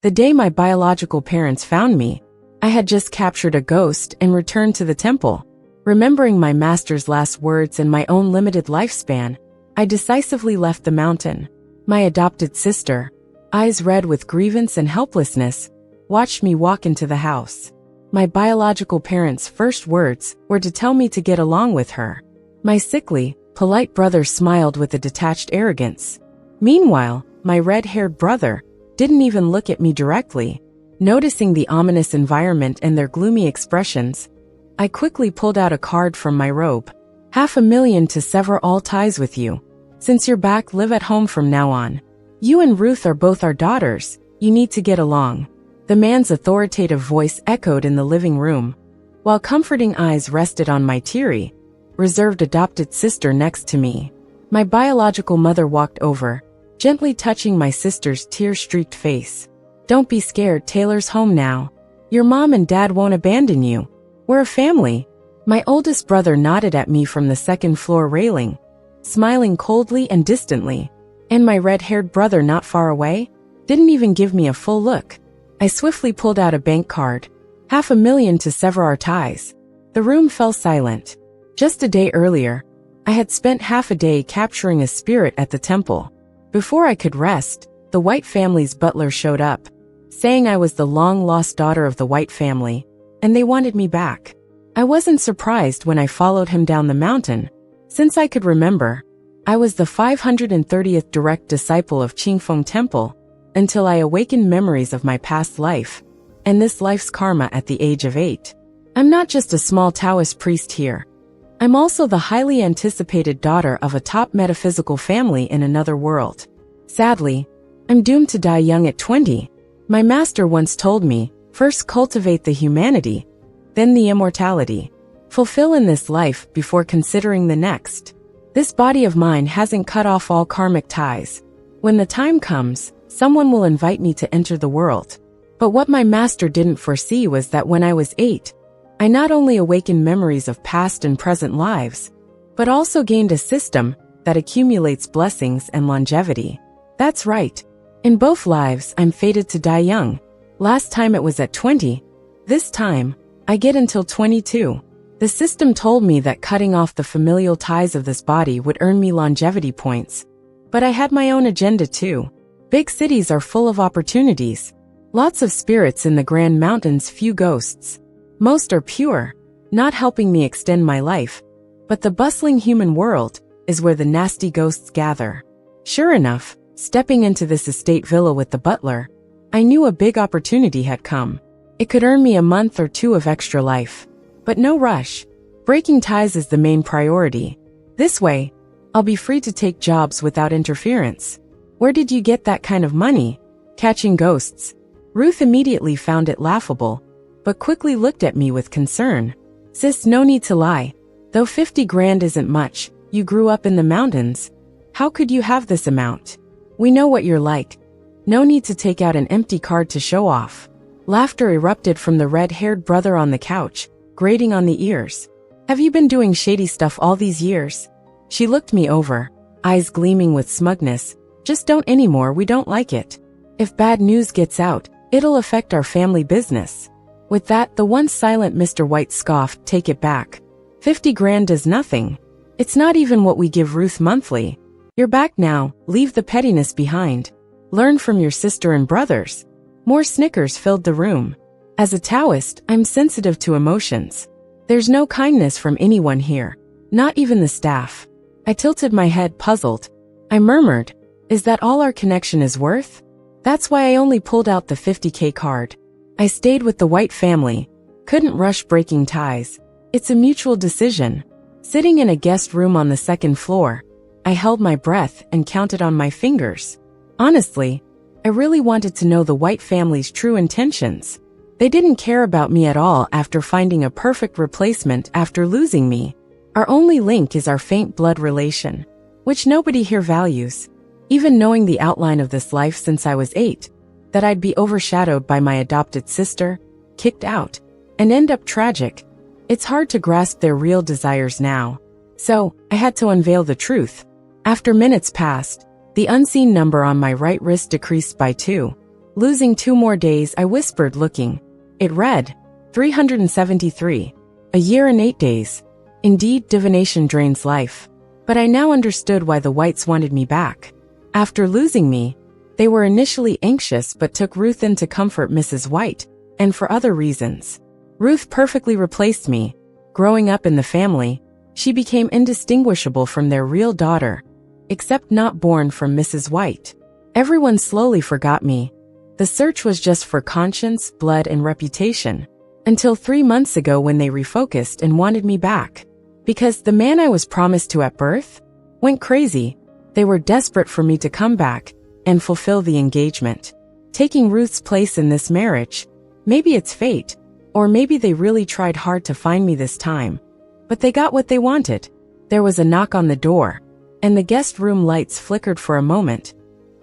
The day my biological parents found me, I had just captured a ghost and returned to the temple. Remembering my master's last words and my own limited lifespan, I decisively left the mountain. My adopted sister, eyes red with grievance and helplessness, watched me walk into the house. My biological parents' first words were to tell me to get along with her. My sickly, polite brother smiled with a detached arrogance. Meanwhile, my red-haired brother didn't even look at me directly. Noticing the ominous environment and their gloomy expressions, I quickly pulled out a card from my robe. $500,000 to sever all ties with you. Since you're back, live at home from now on. You and Ruth are both our daughters. You need to get along. The man's authoritative voice echoed in the living room, while comforting eyes rested on my teary, reserved adopted sister next to me. My biological mother walked over, gently touching my sister's tear-streaked face. Don't be scared, Taylor's home now. Your mom and dad won't abandon you. We're a family. My oldest brother nodded at me from the second-floor railing, smiling coldly and distantly. And my red-haired brother not far away didn't even give me a full look. I swiftly pulled out a bank card. $500,000 to sever our ties. The room fell silent. Just a day earlier, I had spent half a day capturing a spirit at the temple. Before I could rest, the White family's butler showed up, saying I was the long-lost daughter of the White family, and they wanted me back. I wasn't surprised when I followed him down the mountain. Since I could remember, I was the 530th direct disciple of Qingfeng Temple, until I awakened memories of my past life, and this life's karma at the age of 8. I'm not just a small Taoist priest here. I'm also the highly anticipated daughter of a top metaphysical family in another world. Sadly, I'm doomed to die young at 20. My master once told me, first cultivate the humanity, then the immortality. Fulfill in this life before considering the next. This body of mine hasn't cut off all karmic ties. When the time comes, someone will invite me to enter the world. But what my master didn't foresee was that when I was 8, I not only awakened memories of past and present lives, but also gained a system that accumulates blessings and longevity. That's right. In both lives, I'm fated to die young. Last time it was at 20. This time, I get until 22. The system told me that cutting off the familial ties of this body would earn me longevity points. But I had my own agenda too. Big cities are full of opportunities. Lots of spirits in the Grand Mountains, few ghosts. Most are pure, not helping me extend my life. But the bustling human world is where the nasty ghosts gather. Sure enough, stepping into this estate villa with the butler, I knew a big opportunity had come. It could earn me a month or two of extra life. But no rush. Breaking ties is the main priority. This way, I'll be free to take jobs without interference. Where did you get that kind of money? Catching ghosts. Ruth immediately found it laughable, but quickly looked at me with concern. Sis, no need to lie. Though 50 grand isn't much, you grew up in the mountains. How could you have this amount? We know what you're like. No need to take out an empty card to show off. Laughter erupted from the red-haired brother on the couch, grating on the ears. Have you been doing shady stuff all these years? She looked me over, eyes gleaming with smugness. Just don't anymore, we don't like it. If bad news gets out, it'll affect our family business. With that, the once silent Mr. White scoffed, take it back. 50 grand is nothing. It's not even what we give Ruth monthly. You're back now, leave the pettiness behind. Learn from your sister and brothers. More snickers filled the room. As a Taoist, I'm sensitive to emotions. There's no kindness from anyone here, not even the staff. I tilted my head, puzzled. I murmured, is that all our connection is worth? That's why I only pulled out the 50K card. I stayed with the White family. Couldn't rush breaking ties. It's a mutual decision. Sitting in a guest room on the second floor, I held my breath and counted on my fingers. Honestly, I really wanted to know the White family's true intentions. They didn't care about me at all after finding a perfect replacement after losing me. Our only link is our faint blood relation, which nobody here values. Even knowing the outline of this life since I was 8, that I'd be overshadowed by my adopted sister, kicked out, and end up tragic. It's hard to grasp their real desires now. So, I had to unveil the truth. After minutes passed, the unseen number on my right wrist decreased by 2. Losing 2 more days, I whispered, looking. It read, 373. A year and 8 days. Indeed, divination drains life. But I now understood why the Whites wanted me back. After losing me, they were initially anxious but took Ruth in to comfort Mrs. White, and for other reasons. Ruth perfectly replaced me. Growing up in the family, she became indistinguishable from their real daughter, except not born from Mrs. White. Everyone slowly forgot me. The search was just for conscience, blood, and reputation, until 3 months ago when they refocused and wanted me back. Because the man I was promised to at birth went crazy. They were desperate for me to come back and fulfill the engagement. Taking Ruth's place in this marriage, maybe it's fate, or maybe they really tried hard to find me this time. But they got what they wanted. There was a knock on the door, and the guest room lights flickered for a moment.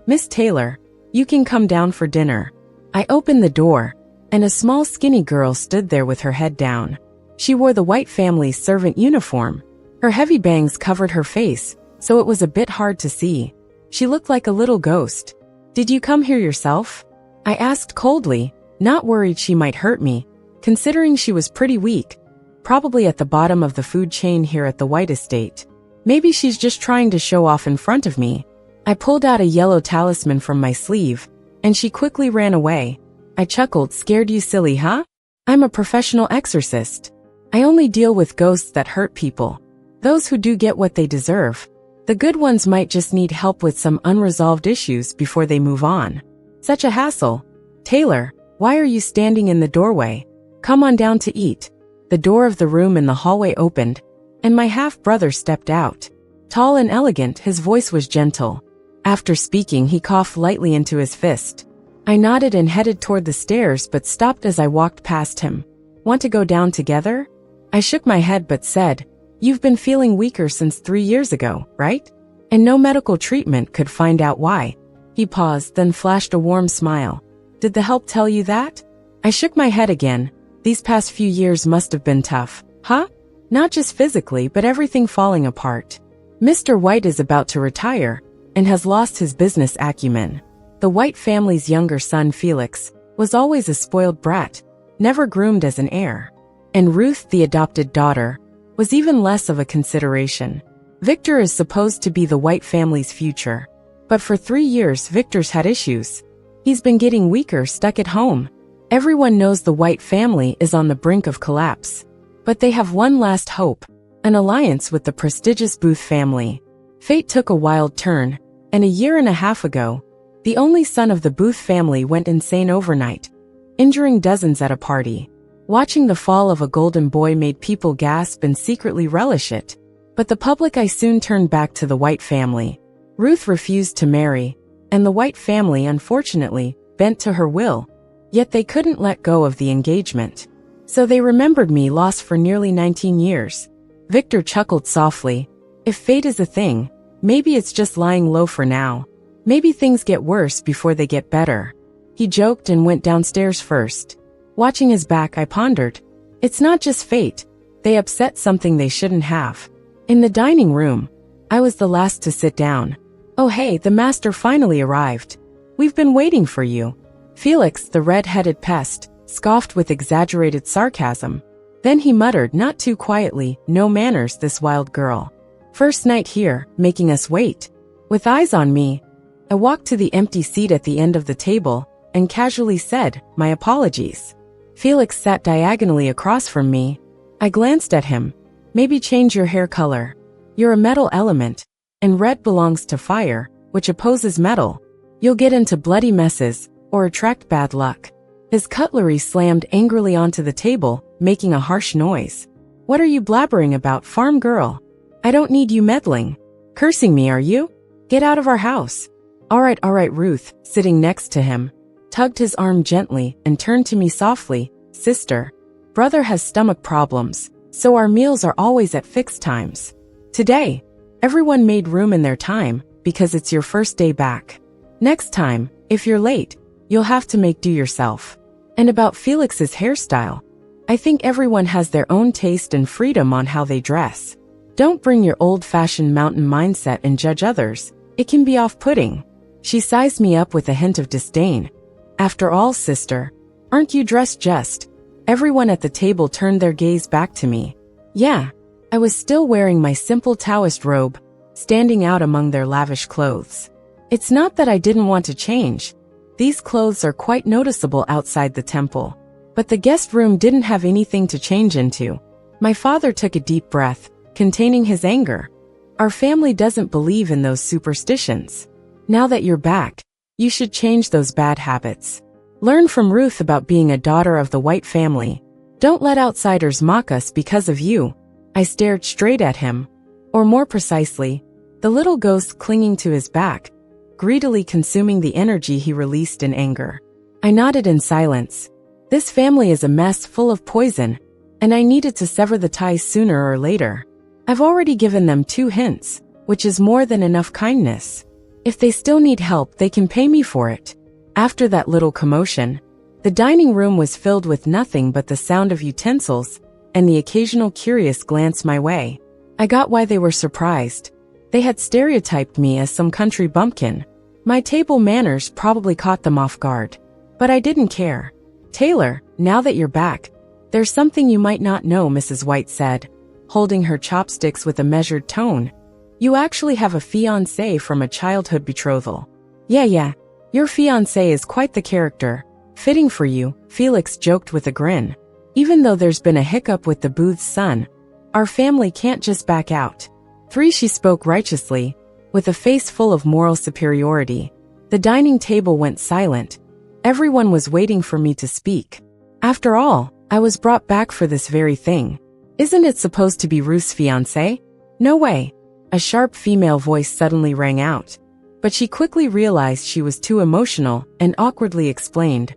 Miss Taylor, you can come down for dinner. I opened the door, and a small skinny girl stood there with her head down. She wore the White family's servant uniform. Her heavy bangs covered her face, so it was a bit hard to see. She looked like a little ghost. Did you come here yourself? I asked coldly, not worried she might hurt me, considering she was pretty weak, probably at the bottom of the food chain here at the White estate. Maybe she's just trying to show off in front of me. I pulled out a yellow talisman from my sleeve, and she quickly ran away. I chuckled, scared you silly, huh? I'm a professional exorcist. I only deal with ghosts that hurt people. Those who do get what they deserve. The good ones might just need help with some unresolved issues before they move on. Such a hassle. Taylor, why are you standing in the doorway? Come on down to eat. The door of the room in the hallway opened, and my half-brother stepped out. Tall and elegant, his voice was gentle. After speaking, he coughed lightly into his fist. I nodded and headed toward the stairs but stopped as I walked past him. Want to go down together? I shook my head but said, you've been feeling weaker since 3 years ago, right? And no medical treatment could find out why. He paused, then flashed a warm smile. Did the help tell you that? I shook my head again. These past few years must have been tough, huh? Not just physically, but everything falling apart. Mr. White is about to retire and has lost his business acumen. The White family's younger son, Felix, was always a spoiled brat, never groomed as an heir. And Ruth, the adopted daughter, was even less of a consideration. Victor is supposed to be the White family's future. But for 3 years, Victor's had issues. He's been getting weaker, stuck at home. Everyone knows the White family is on the brink of collapse. But they have one last hope, an alliance with the prestigious Booth family. Fate took a wild turn, and a year and a half ago, the only son of the Booth family went insane overnight, injuring dozens at a party. Watching the fall of a golden boy made people gasp and secretly relish it. But the public eye soon turned back to the White family. Ruth refused to marry, and the White family, unfortunately, bent to her will. Yet they couldn't let go of the engagement. So they remembered me, lost for nearly 19 years. Victor chuckled softly. If fate is a thing, maybe it's just lying low for now. Maybe things get worse before they get better. He joked and went downstairs first. Watching his back, I pondered. It's not just fate. They upset something they shouldn't have. In the dining room, I was the last to sit down. Oh hey, the master finally arrived. We've been waiting for you. Felix, the red-headed pest, scoffed with exaggerated sarcasm. Then he muttered, not too quietly, no manners, this wild girl. First night here, making us wait. With eyes on me, I walked to the empty seat at the end of the table and casually said, my apologies. Felix sat diagonally across from me. I glanced at him. Maybe change your hair color. You're a metal element, and red belongs to fire, which opposes metal. You'll get into bloody messes, or attract bad luck. His cutlery slammed angrily onto the table, making a harsh noise. What are you blabbering about, farm girl? I don't need you meddling. Cursing me, are you? Get out of our house. All right, Ruth, sitting next to him, tugged his arm gently and turned to me softly. Sister, brother has stomach problems, so our meals are always at fixed times. Today, everyone made room in their time because it's your first day back. Next time, if you're late, you'll have to make do yourself. And about Felix's hairstyle, I think everyone has their own taste and freedom on how they dress. Don't bring your old-fashioned mountain mindset and judge others. It can be off-putting. She sized me up with a hint of disdain. After all, sister, aren't you dressed just? Everyone at the table turned their gaze back to me. Yeah, I was still wearing my simple Taoist robe, standing out among their lavish clothes. It's not that I didn't want to change. These clothes are quite noticeable outside the temple. But the guest room didn't have anything to change into. My father took a deep breath, containing his anger. Our family doesn't believe in those superstitions. Now that you're back, you should change those bad habits. Learn from Ruth about being a daughter of the White family. Don't let outsiders mock us because of you. I stared straight at him. Or more precisely, the little ghost clinging to his back, greedily consuming the energy he released in anger. I nodded in silence. This family is a mess full of poison, and I needed to sever the ties sooner or later. I've already given them 2 hints, which is more than enough kindness. If they still need help, they can pay me for it. After that little commotion, the dining room was filled with nothing but the sound of utensils and the occasional curious glance my way. I got why they were surprised. They had stereotyped me as some country bumpkin. My table manners probably caught them off guard. But I didn't care. Taylor, now that you're back, there's something you might not know, Mrs. White said, holding her chopsticks with a measured tone. You actually have a fiancé from a childhood betrothal. Yeah, your fiancé is quite the character. Fitting for you, Felix joked with a grin. Even though there's been a hiccup with the Booth's son, our family can't just back out. 3, she spoke righteously, with a face full of moral superiority. The dining table went silent. Everyone was waiting for me to speak. After all, I was brought back for this very thing. Isn't it supposed to be Ruth's fiancé? No way. A sharp female voice suddenly rang out. But she quickly realized she was too emotional and awkwardly explained.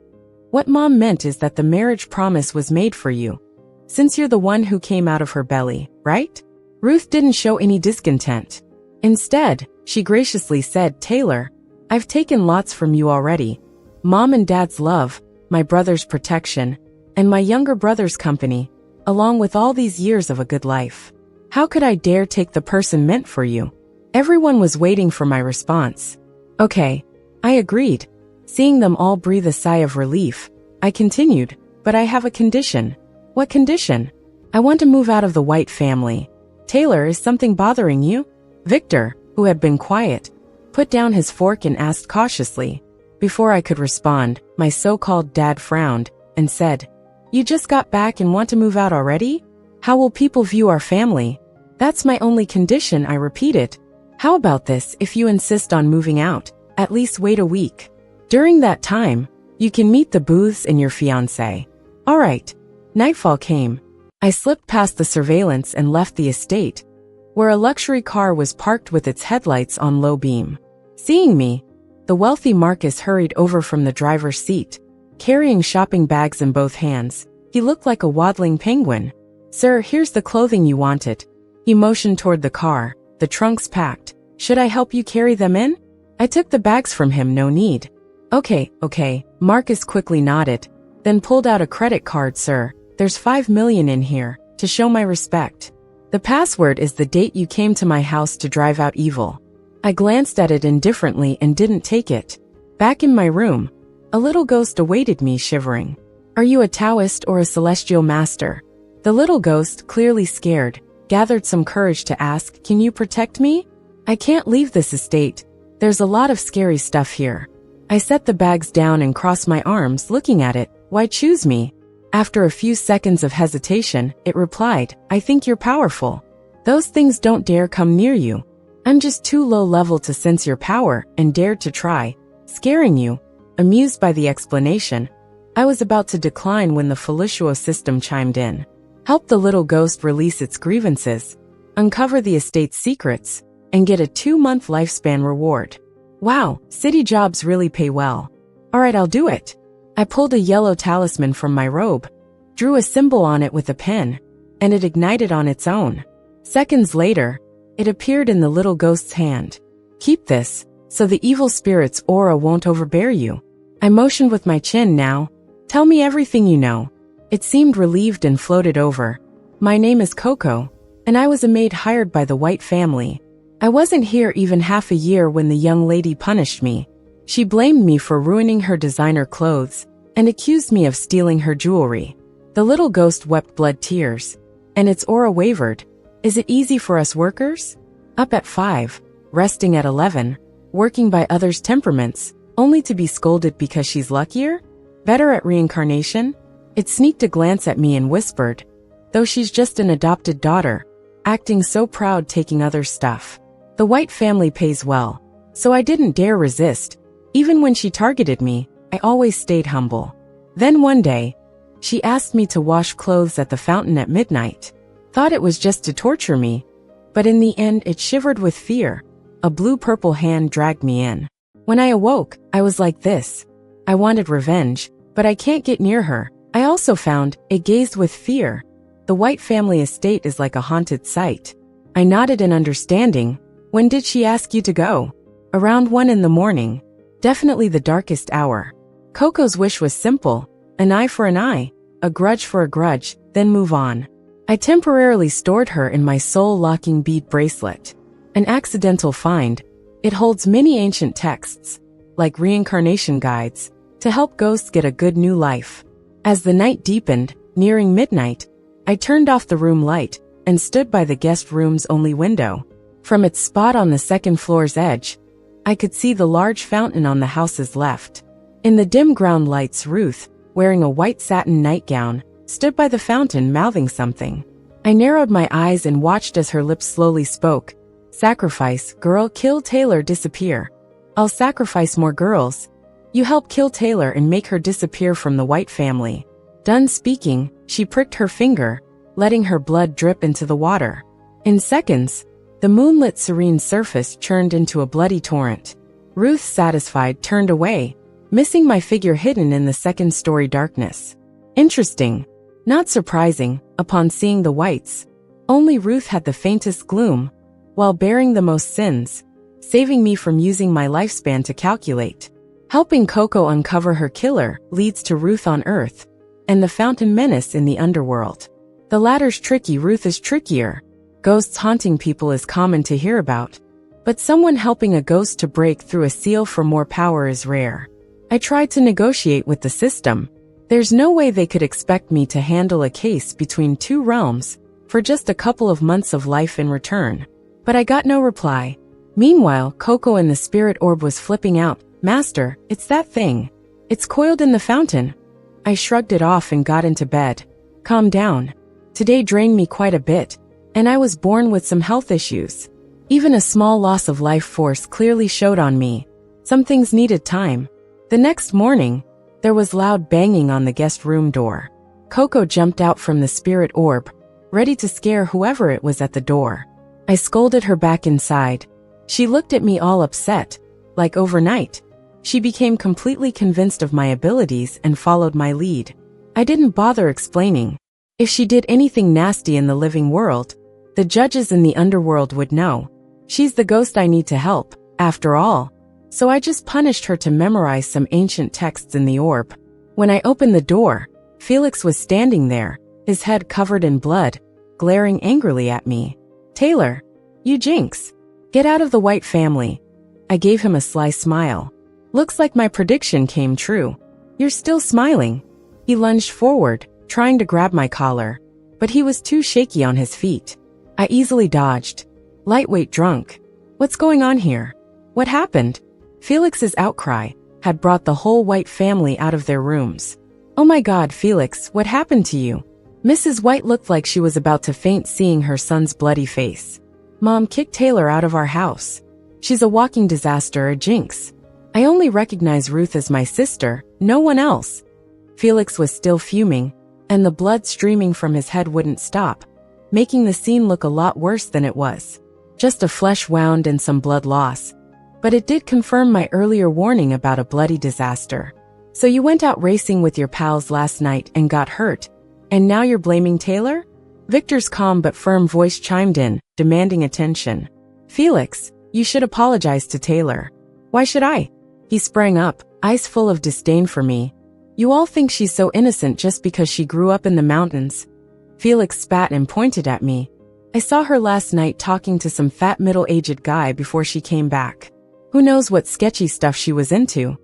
What Mom meant is that the marriage promise was made for you. Since you're the one who came out of her belly, right? Ruth didn't show any discontent. Instead, she graciously said, Taylor, I've taken lots from you already. Mom and Dad's love, my brother's protection, and my younger brother's company, along with all these years of a good life. How could I dare take the person meant for you? Everyone was waiting for my response. Okay, I agreed. Seeing them all breathe a sigh of relief, I continued, but I have a condition. What condition? I want to move out of the White family. Taylor, is something bothering you? Victor, who had been quiet, put down his fork and asked cautiously. Before I could respond, my so-called dad frowned and said, You just got back and want to move out already? How will people view our family? That's my only condition, I repeated. How about this, if you insist on moving out, at least wait a week. During that time, you can meet the Booths and your fiancé. All right. Nightfall came. I slipped past the surveillance and left the estate, where a luxury car was parked with its headlights on low beam. Seeing me, the wealthy Marcus hurried over from the driver's seat, carrying shopping bags in both hands. He looked like a waddling penguin. Sir, here's the clothing you wanted. He motioned toward the car, the trunks packed. Should I help you carry them in? I took the bags from him, no need. Okay. Marcus quickly nodded, then pulled out a credit card. Sir, there's $5 million in here, to show my respect. The password is the date you came to my house to drive out evil. I glanced at it indifferently and didn't take it. Back in my room, a little ghost awaited me, shivering. Are you a Taoist or a celestial master? The little ghost, clearly scared, gathered some courage to ask, Can you protect me? I can't leave this estate. There's a lot of scary stuff here. I set the bags down and crossed my arms, looking at it. Why choose me? After a few seconds of hesitation, it replied, I think you're powerful. Those things don't dare come near you. I'm just too low level to sense your power and dared to try scaring you. Amused by the explanation, I was about to decline when the Felicio system chimed in. Help the little ghost release its grievances, uncover the estate's secrets, and get a 2-month lifespan reward. Wow, city jobs really pay well. All right, I'll do it. I pulled a yellow talisman from my robe, drew a symbol on it with a pen, and it ignited on its own. Seconds later, it appeared in the little ghost's hand. Keep this, so the evil spirit's aura won't overbear you. I motioned with my chin. Now, tell me everything you know. It seemed relieved and floated over. My name is Coco, and I was a maid hired by the White family. I wasn't here even half a year when the young lady punished me. She blamed me for ruining her designer clothes and accused me of stealing her jewelry. The little ghost wept blood tears, and its aura wavered. Is it easy for us workers? Up at 5, resting at 11, working by others' temperaments, only to be scolded because she's luckier? Better at reincarnation? It sneaked a glance at me and whispered, though she's just an adopted daughter, acting so proud taking others' stuff. The White family pays well, so I didn't dare resist. Even when she targeted me, I always stayed humble. Then one day, she asked me to wash clothes at the fountain at midnight. Thought it was just to torture me, but in the end it shivered with fear. A blue-purple hand dragged me in. When I awoke, I was like this. I wanted revenge, but I can't get near her. I also found it gazed with fear. The White family estate is like a haunted site. I nodded in understanding. When did she ask you to go? Around 1 in the morning. Definitely the darkest hour. Coco's wish was simple. An eye for an eye, a grudge for a grudge, then move on. I temporarily stored her in my soul-locking bead bracelet. An accidental find. It holds many ancient texts, like reincarnation guides, to help ghosts get a good new life. As the night deepened, nearing midnight, I turned off the room light and stood by the guest room's only window. From its spot on the second floor's edge, I could see the large fountain on the house's left. In the dim ground lights, Ruth, wearing a white satin nightgown, stood by the fountain mouthing something. I narrowed my eyes and watched as her lips slowly spoke. Sacrifice, girl, kill Taylor, disappear. I'll sacrifice more girls. You help kill Taylor and make her disappear from the White family. Done speaking, she pricked her finger, letting her blood drip into the water. In seconds, the moonlit serene surface churned into a bloody torrent. Ruth, satisfied, turned away, missing my figure hidden in the second-story darkness. Interesting. Not surprising, upon seeing the whites. Only Ruth had the faintest gloom, while bearing the most sins, saving me from using my lifespan to calculate. Helping Coco uncover her killer leads to Ruth on Earth, and the Fountain Menace in the underworld. The latter's tricky, Ruth is trickier. Ghosts haunting people is common to hear about, but someone helping a ghost to break through a seal for more power is rare. I tried to negotiate with the system. There's no way they could expect me to handle a case between two realms for just a couple of months of life in return. But I got no reply. Meanwhile, Coco in the spirit orb was flipping out. Master, it's that thing. It's coiled in the fountain. I shrugged it off and got into bed. Calm down. Today drained me quite a bit, and I was born with some health issues. Even a small loss of life force clearly showed on me. Some things needed time. The next morning, there was loud banging on the guest room door. Coco jumped out from the spirit orb, ready to scare whoever it was at the door. I scolded her back inside. She looked at me all upset. Like overnight, she became completely convinced of my abilities and followed my lead. I didn't bother explaining. If she did anything nasty in the living world, the judges in the underworld would know. She's the ghost I need to help, after all. So I just punished her to memorize some ancient texts in the orb. When I opened the door, Felix was standing there, his head covered in blood, glaring angrily at me. Taylor, you jinx. Get out of the White family. I gave him a sly smile. Looks like my prediction came true. You're still smiling. He lunged forward, trying to grab my collar, but he was too shaky on his feet. I easily dodged. Lightweight drunk. What's going on here? What happened? Felix's outcry had brought the whole White family out of their rooms. Oh my God, Felix, what happened to you? Mrs. White looked like she was about to faint seeing her son's bloody face. Mom kicked Taylor out of our house. She's a walking disaster, a jinx. I only recognize Ruth as my sister, no one else. Felix was still fuming, and the blood streaming from his head wouldn't stop, making the scene look a lot worse than it was. Just a flesh wound and some blood loss. But it did confirm my earlier warning about a bloody disaster. So you went out racing with your pals last night and got hurt, and now you're blaming Taylor? Victor's calm but firm voice chimed in, demanding attention. Felix, you should apologize to Taylor. Why should I? He sprang up, eyes full of disdain for me. You all think she's so innocent just because she grew up in the mountains. Felix spat and pointed at me. I saw her last night talking to some fat middle-aged guy before she came back. Who knows what sketchy stuff she was into?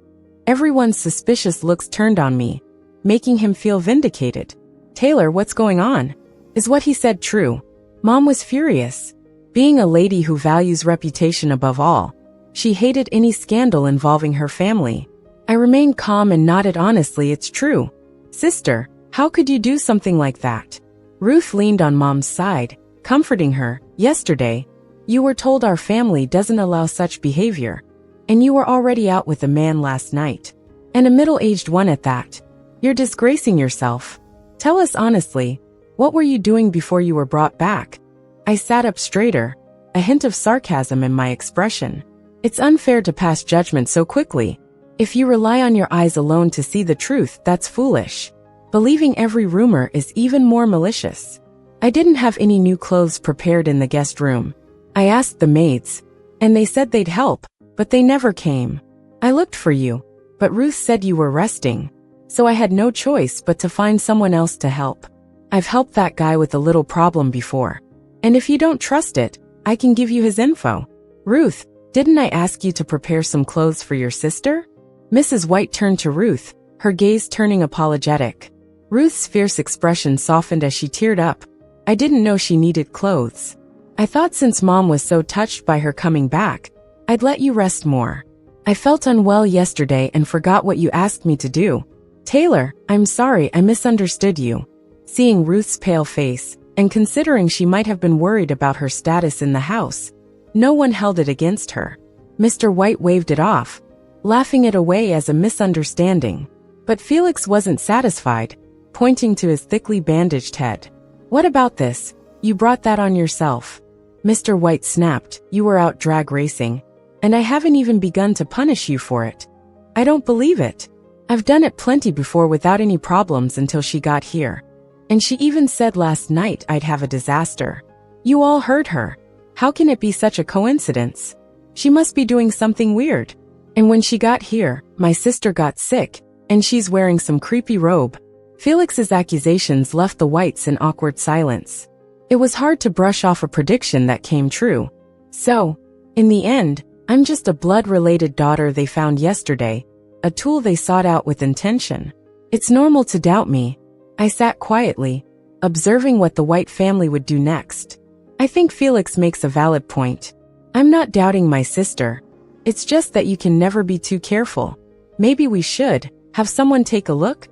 Everyone's suspicious looks turned on me, making him feel vindicated. Taylor, what's going on? Is what he said true? Mom was furious. Being a lady who values reputation above all, she hated any scandal involving her family. I remained calm and nodded honestly, it's true. Sister, how could you do something like that? Ruth leaned on Mom's side, comforting her. Yesterday, you were told our family doesn't allow such behavior. And you were already out with a man last night. And a middle-aged one at that. You're disgracing yourself. Tell us honestly, what were you doing before you were brought back? I sat up straighter, a hint of sarcasm in my expression. It's unfair to pass judgment so quickly. If you rely on your eyes alone to see the truth, that's foolish. Believing every rumor is even more malicious. I didn't have any new clothes prepared in the guest room. I asked the maids, and they said they'd help, but they never came. I looked for you, but Ruth said you were resting. So I had no choice but to find someone else to help. I've helped that guy with a little problem before. And if you don't trust it, I can give you his info. Ruth, didn't I ask you to prepare some clothes for your sister? Mrs. White turned to Ruth, her gaze turning apologetic. Ruth's fierce expression softened as she teared up. I didn't know she needed clothes. I thought since Mom was so touched by her coming back, I'd let you rest more. I felt unwell yesterday and forgot what you asked me to do. Taylor, I'm sorry, I misunderstood you. Seeing Ruth's pale face, and considering she might have been worried about her status in the house, no one held it against her. Mr. White waved it off, laughing it away as a misunderstanding. But Felix wasn't satisfied, pointing to his thickly bandaged head. What about this? You brought that on yourself. Mr. White snapped, you were out drag racing, and I haven't even begun to punish you for it. I don't believe it. I've done it plenty before without any problems until she got here. And she even said last night I'd have a disaster. You all heard her. How can it be such a coincidence? She must be doing something weird. And when she got here, my sister got sick, and she's wearing some creepy robe. Felix's accusations left the Whites in awkward silence. It was hard to brush off a prediction that came true. So, in the end, I'm just a blood-related daughter they found yesterday, a tool they sought out with intention. It's normal to doubt me. I sat quietly, observing what the White family would do next. I think Felix makes a valid point. I'm not doubting my sister. It's just that you can never be too careful. Maybe we should have someone take a look?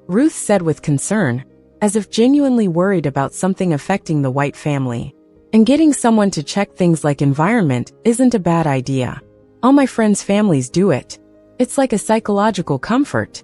Ruth said with concern, as if genuinely worried about something affecting the White family. And getting someone to check things like environment isn't a bad idea. All my friends' families do it. It's like a psychological comfort.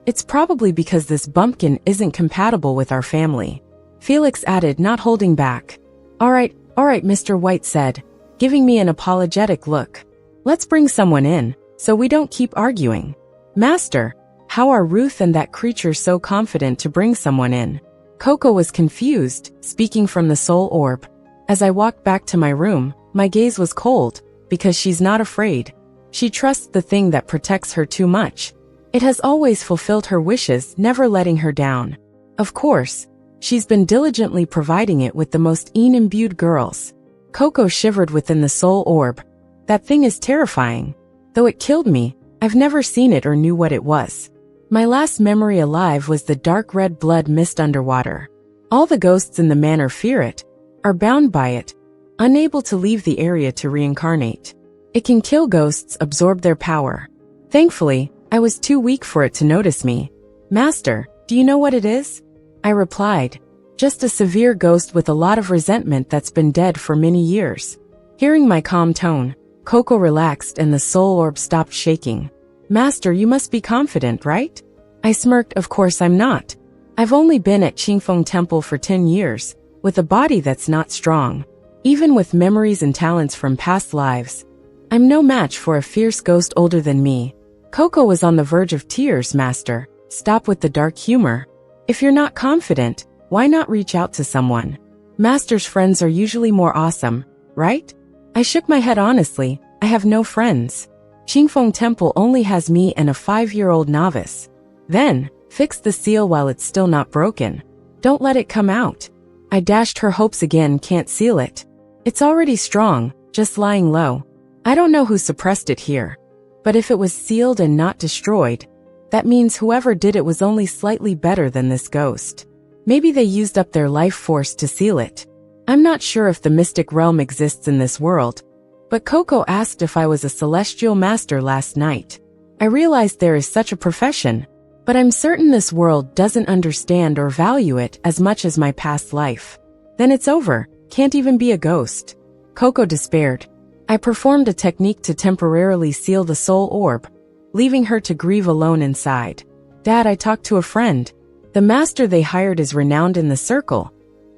It's probably because this bumpkin isn't compatible with our family. Felix added, not holding back. All right, Mr. White said, giving me an apologetic look. Let's bring someone in, so we don't keep arguing. Master, how are Ruth and that creature so confident to bring someone in? Coco was confused, speaking from the soul orb. As I walked back to my room, my gaze was cold, because she's not afraid. She trusts the thing that protects her too much. It has always fulfilled her wishes, never letting her down. Of course, she's been diligently providing it with the most imbued girls. Coco shivered within the soul orb. That thing is terrifying. Though it killed me, I've never seen it or knew what it was. My last memory alive was the dark red blood mist underwater. All the ghosts in the manor fear it, are bound by it, unable to leave the area to reincarnate. It can kill ghosts, absorb their power. Thankfully, I was too weak for it to notice me. Master, do you know what it is? I replied, just a severe ghost with a lot of resentment that's been dead for many years. Hearing my calm tone, Coco relaxed and the soul orb stopped shaking. Master, you must be confident, right? I smirked, of course I'm not. I've only been at Qingfeng Temple for 10 years, with a body that's not strong. Even with memories and talents from past lives, I'm no match for a fierce ghost older than me. Coco was on the verge of tears. Master, stop with the dark humor. If you're not confident, why not reach out to someone? Master's friends are usually more awesome, right? I shook my head honestly, I have no friends. Qingfeng Temple only has me and a 5-year-old novice. Then, fix the seal while it's still not broken. Don't let it come out. I dashed her hopes again, can't seal it. It's already strong, just lying low. I don't know who suppressed it here, but if it was sealed and not destroyed, that means whoever did it was only slightly better than this ghost. Maybe they used up their life force to seal it. I'm not sure if the mystic realm exists in this world, but Coco asked if I was a celestial master last night. I realized there is such a profession, but I'm certain this world doesn't understand or value it as much as my past life. Then it's over, can't even be a ghost. Coco despaired. I performed a technique to temporarily seal the soul orb, leaving her to grieve alone inside. Dad, I talked to a friend. The master they hired is renowned in the circle.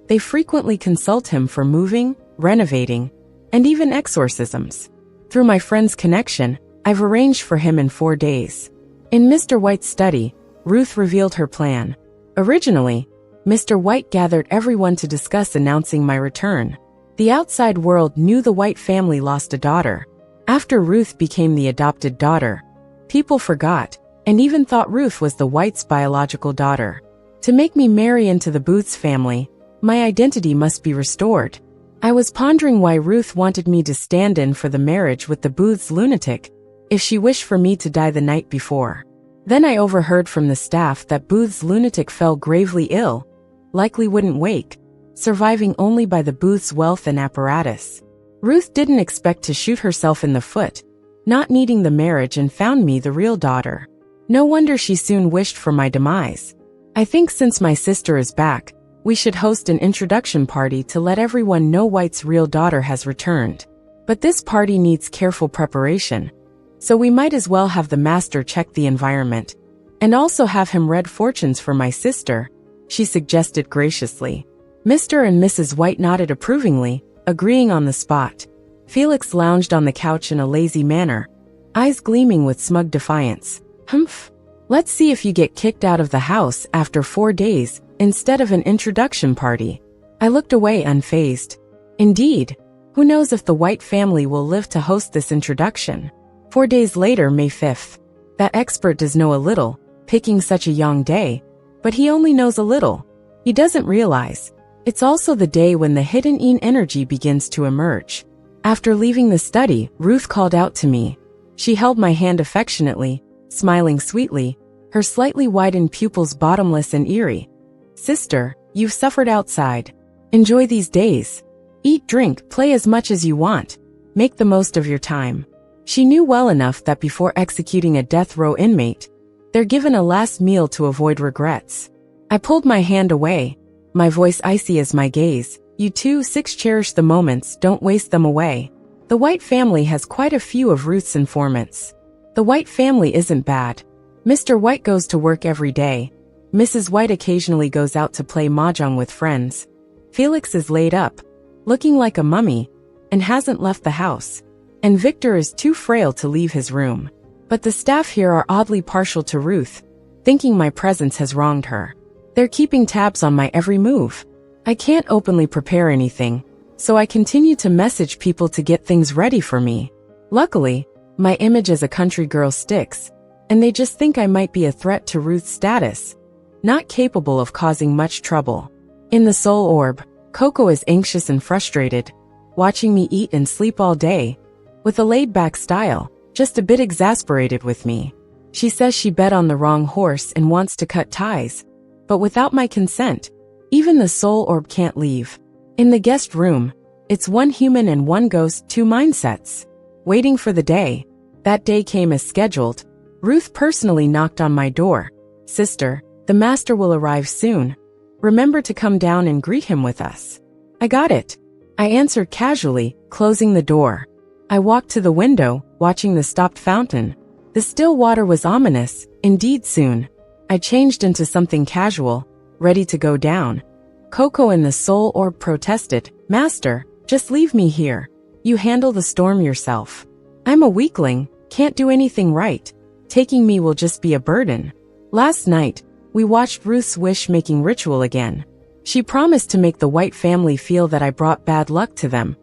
They frequently consult him for moving, renovating, and even exorcisms. Through my friend's connection, I've arranged for him in 4 days. In Mr. White's study, Ruth revealed her plan. Originally, Mr. White gathered everyone to discuss announcing my return. The outside world knew the White family lost a daughter. After Ruth became the adopted daughter, people forgot, and even thought Ruth was the Whites' biological daughter. To make me marry into the Booths family, my identity must be restored. I was pondering why Ruth wanted me to stand in for the marriage with the Booths lunatic, if she wished for me to die the night before. Then I overheard from the staff that Booth's lunatic fell gravely ill, likely wouldn't wake, surviving only by the Booth's wealth and apparatus. Ruth didn't expect to shoot herself in the foot, not needing the marriage, and found me the real daughter. No wonder she soon wished for my demise. I think since my sister is back, we should host an introduction party to let everyone know White's real daughter has returned. But this party needs careful preparation, so we might as well have the master check the environment, and also have him read fortunes for my sister, she suggested graciously. Mr. and Mrs. White nodded approvingly, agreeing on the spot. Felix lounged on the couch in a lazy manner, eyes gleaming with smug defiance. Humph. Let's see if you get kicked out of the house after 4 days instead of an introduction party. I looked away unfazed. Indeed, who knows if the White family will live to host this introduction. 4 days later, May 5th. That expert does know a little, picking such a young day, but he only knows a little. He doesn't realize it's also the day when the hidden Yin energy begins to emerge. After leaving the study, Ruth called out to me. She held my hand affectionately, smiling sweetly, her slightly widened pupils bottomless and eerie. Sister, you've suffered outside. Enjoy these days. Eat, drink, play as much as you want. Make the most of your time. She knew well enough that before executing a death row inmate, they're given a last meal to avoid regrets. I pulled my hand away, my voice icy as my gaze. You too, 6, cherish the moments, don't waste them away. The White family has quite a few of Ruth's informants. The White family isn't bad. Mr. White goes to work every day. Mrs. White occasionally goes out to play mahjong with friends. Felix is laid up, looking like a mummy, and hasn't left the house. And Victor is too frail to leave his room. But the staff here are oddly partial to Ruth, thinking my presence has wronged her. They're keeping tabs on my every move. I can't openly prepare anything, so I continue to message people to get things ready for me. Luckily, my image as a country girl sticks, and they just think I might be a threat to Ruth's status, not capable of causing much trouble. In the soul orb, Coco is anxious and frustrated, watching me eat and sleep all day, with a laid-back style, just a bit exasperated with me. She says she bet on the wrong horse and wants to cut ties, but without my consent, even the soul orb can't leave. In the guest room, it's one human and one ghost, 2 mindsets, waiting for the day. That day came as scheduled. Ruth personally knocked on my door. Sister, the master will arrive soon. Remember to come down and greet him with us. I got it. I answered casually, closing the door. I walked to the window, watching the stopped fountain. The still water was ominous, indeed soon. I changed into something casual, ready to go down. Coco in the soul orb protested. Master, just leave me here. You handle the storm yourself. I'm a weakling, can't do anything right. Taking me will just be a burden. Last night, we watched Ruth's wish-making ritual again. She promised to make the White family feel that I brought bad luck to them,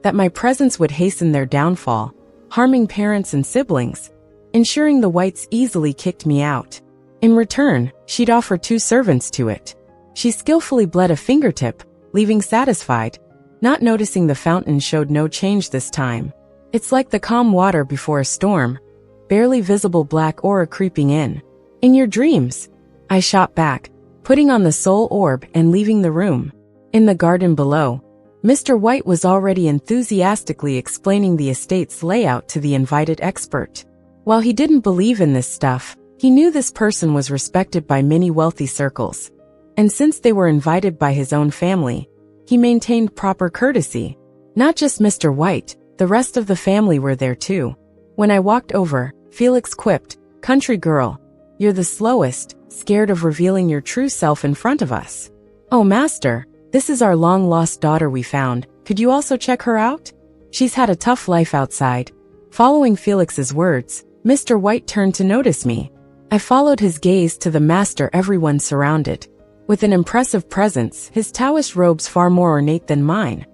that my presence would hasten their downfall, harming parents and siblings, ensuring the Whites easily kicked me out. In return, she'd offer 2 servants to it. She skillfully bled a fingertip, leaving satisfied, not noticing the fountain showed no change this time. It's like the calm water before a storm, barely visible black aura creeping in. In your dreams, I shot back, putting on the soul orb and leaving the room. In the garden below, Mr. White was already enthusiastically explaining the estate's layout to the invited expert. While he didn't believe in this stuff, he knew this person was respected by many wealthy circles. And since they were invited by his own family, he maintained proper courtesy. Not just Mr. White, the rest of the family were there too. When I walked over, Felix quipped, "Country girl, you're the slowest, scared of revealing your true self in front of us." "Oh, master, this is our long-lost daughter we found. Could you also check her out? She's had a tough life outside." Following Felix's words, Mr. White turned to notice me. I followed his gaze to the master everyone surrounded. With an impressive presence, his Taoist robes far more ornate than mine.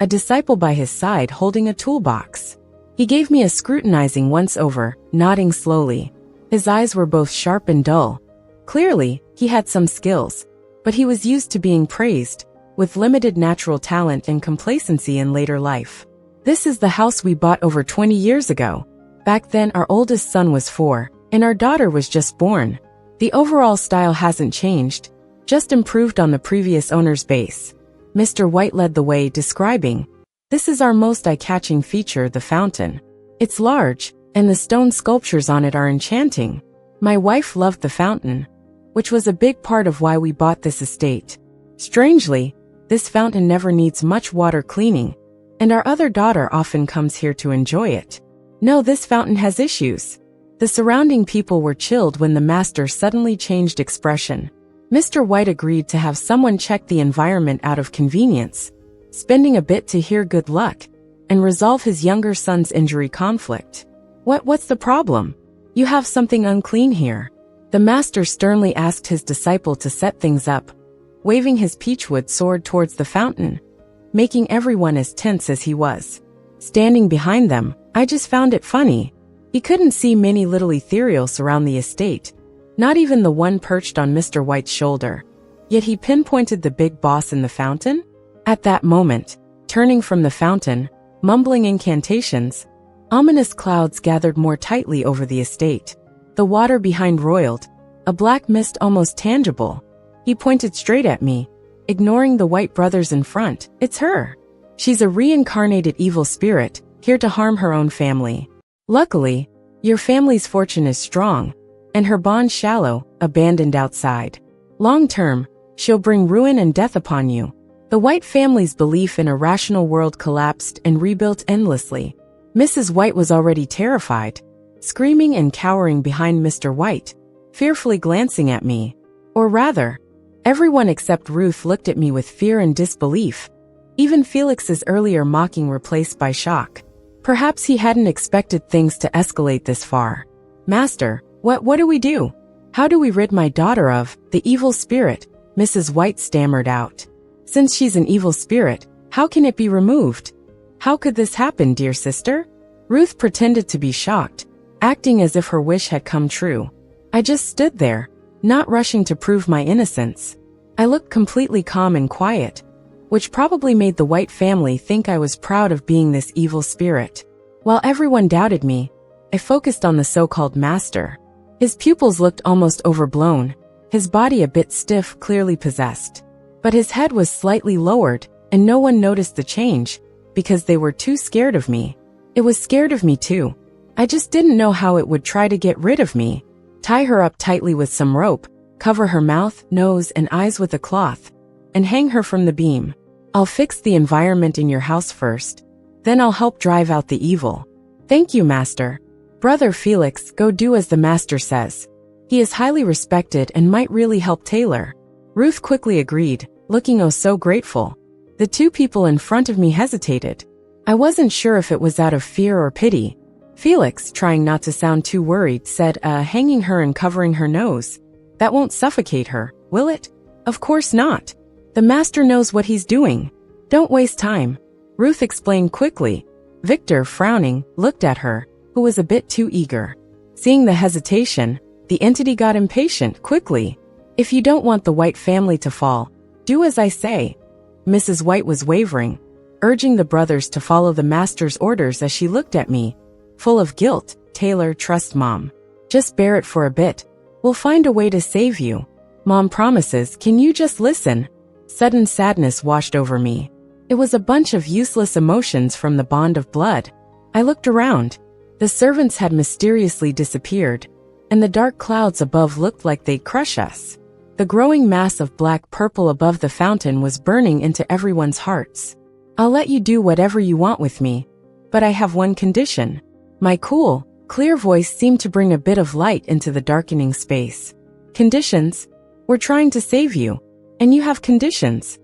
A disciple by his side holding a toolbox. He gave me a scrutinizing once-over, nodding slowly. His eyes were both sharp and dull. Clearly, he had some skills, but he was used to being praised, with limited natural talent and complacency in later life. "This is the house we bought over 20 years ago. Back then our oldest son was 4, and our daughter was just born. The overall style hasn't changed, just improved on the previous owner's base." Mr. White led the way, describing, "This is our most eye-catching feature, the fountain. It's large, and the stone sculptures on it are enchanting. My wife loved the fountain, which was a big part of why we bought this estate. Strangely, this fountain never needs much water cleaning, and our other daughter often comes here to enjoy it. No, this fountain has issues." The surrounding people were chilled when the master suddenly changed expression. Mr. White agreed to have someone check the environment out of convenience, spending a bit to hear good luck, and resolve his younger son's injury conflict. What's the problem? You have something unclean here." The master sternly asked his disciple to set things up, waving his peachwood sword towards the fountain, making everyone as tense as he was. Standing behind them, I just found it funny. He couldn't see many little ethereals around the estate, not even the one perched on Mr. White's shoulder. Yet he pinpointed the big boss in the fountain? At that moment, turning from the fountain, mumbling incantations, ominous clouds gathered more tightly over the estate. The water behind roiled, a black mist almost tangible. He pointed straight at me, ignoring the White brothers in front. "It's her. She's a reincarnated evil spirit, here to harm her own family. Luckily, your family's fortune is strong, and her bond shallow, abandoned outside. Long term, she'll bring ruin and death upon you." The White family's belief in a rational world collapsed and rebuilt endlessly. Mrs. White was already terrified, screaming and cowering behind Mr. White, fearfully glancing at me. Or rather, everyone except Ruth looked at me with fear and disbelief, even Felix's earlier mocking replaced by shock. Perhaps he hadn't expected things to escalate this far. "Master, what do we do? How do we rid my daughter of the evil spirit?" Mrs. White stammered out. "Since she's an evil spirit, how can it be removed? How could this happen, dear sister?" Ruth pretended to be shocked, acting as if her wish had come true. I just stood there, not rushing to prove my innocence. I looked completely calm and quiet, which probably made the White family think I was proud of being this evil spirit. While everyone doubted me, I focused on the so-called master. His pupils looked almost overblown, his body a bit stiff, clearly possessed. But his head was slightly lowered, and no one noticed the change, because they were too scared of me. It was scared of me too. I just didn't know how it would try to get rid of me. Tie her up tightly with some rope, cover her mouth, nose, and eyes with a cloth, and hang her from the beam. I'll fix the environment in your house first. Then I'll help drive out the evil. "Thank you, master." "Brother Felix, go do as the master says. He is highly respected and might really help Taylor." Ruth quickly agreed, looking oh so grateful. The two people in front of me hesitated. I wasn't sure if it was out of fear or pity. Felix, trying not to sound too worried, said, hanging her and covering her nose. That won't suffocate her, will it?" "Of course not. The master knows what he's doing. Don't waste time," Ruth explained quickly. Victor, frowning, looked at her, who was a bit too eager. Seeing the hesitation, the entity got impatient quickly. "If you don't want the White family to fall, do as I say." Mrs. White was wavering. urging the brothers to follow the master's orders as she looked at me, full of guilt. Taylor, trust Mom. Just bear it for a bit. We'll find a way to save you. Mom promises, can you just listen? Sudden sadness washed over me. It was a bunch of useless emotions from the bond of blood. I looked around. The servants had mysteriously disappeared, and the dark clouds above looked like they'd crush us. The growing mass of black-purple above the fountain was burning into everyone's hearts. I'll let you do whatever you want with me, but I have one condition. My cool, clear voice seemed to bring a bit of light into the darkening space. Conditions? We're trying to save you, and you have conditions.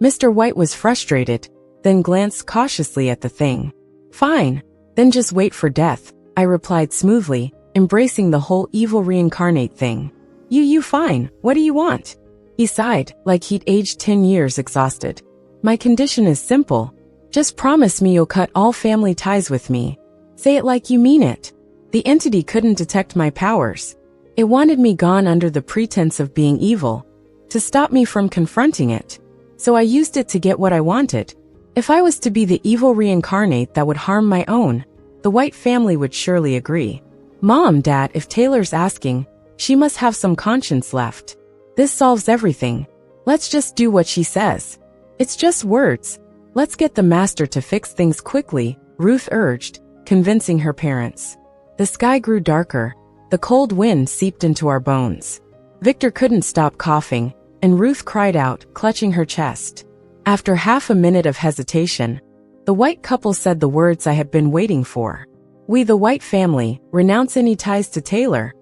Mr. White was frustrated, then glanced cautiously at the thing. Fine, then just wait for death, I replied smoothly, embracing the whole evil reincarnate thing. You fine, what do you want? He sighed, like he'd aged 10 years exhausted. My condition is simple. Just promise me you'll cut all family ties with me. Say it like you mean it. The entity couldn't detect my powers. It wanted me gone under the pretense of being evil, to stop me from confronting it. So I used it to get what I wanted. If I was to be the evil reincarnate that would harm my own, the White family would surely agree. Mom, Dad, if Taylor's asking, she must have some conscience left. This solves everything. Let's just do what she says. It's just words. Let's get the master to fix things quickly, Ruth urged, convincing her parents. The sky grew darker. The cold wind seeped into our bones. Victor couldn't stop coughing, and Ruth cried out, clutching her chest. After half a minute of hesitation, the White couple said the words I had been waiting for. We, the White family, renounce any ties to Taylor.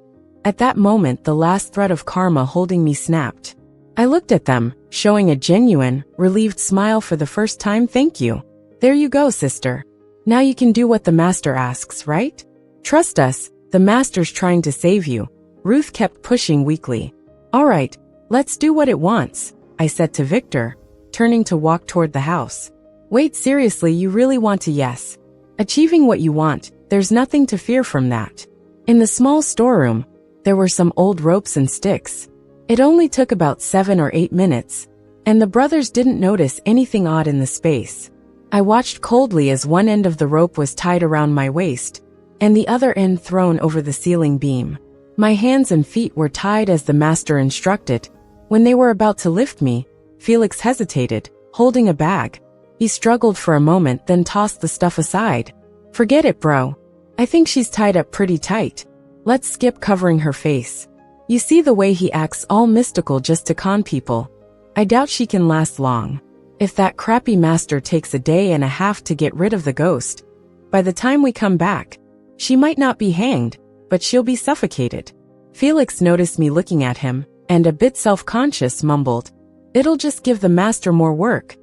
At that moment, the last thread of karma holding me snapped. I looked at them, showing a genuine, relieved smile for the first time. Thank you. There you go, sister. Now you can do what the master asks, right? Trust us. The master's trying to save you. Ruth kept pushing weakly. All right, let's do what it wants, I said to Victor, turning to walk toward the house. Wait, seriously, you really want to? Yes. Achieving what you want, there's nothing to fear from that. In the small storeroom, there were some old ropes and sticks. It only took about 7 or 8 minutes, and the brothers didn't notice anything odd in the space. I watched coldly as one end of the rope was tied around my waist, and the other end thrown over the ceiling beam. My hands and feet were tied as the master instructed. When they were about to lift me, Felix hesitated, holding a bag. He struggled for a moment, then tossed the stuff aside. Forget it, bro. I think she's tied up pretty tight. Let's skip covering her face. You see the way he acts, all mystical just to con people. I doubt she can last long. If that crappy master takes a day and a half to get rid of the ghost, by the time we come back, she might not be hanged, but she'll be suffocated. Felix noticed me looking at him, and a bit self-conscious mumbled, It'll just give the master more work.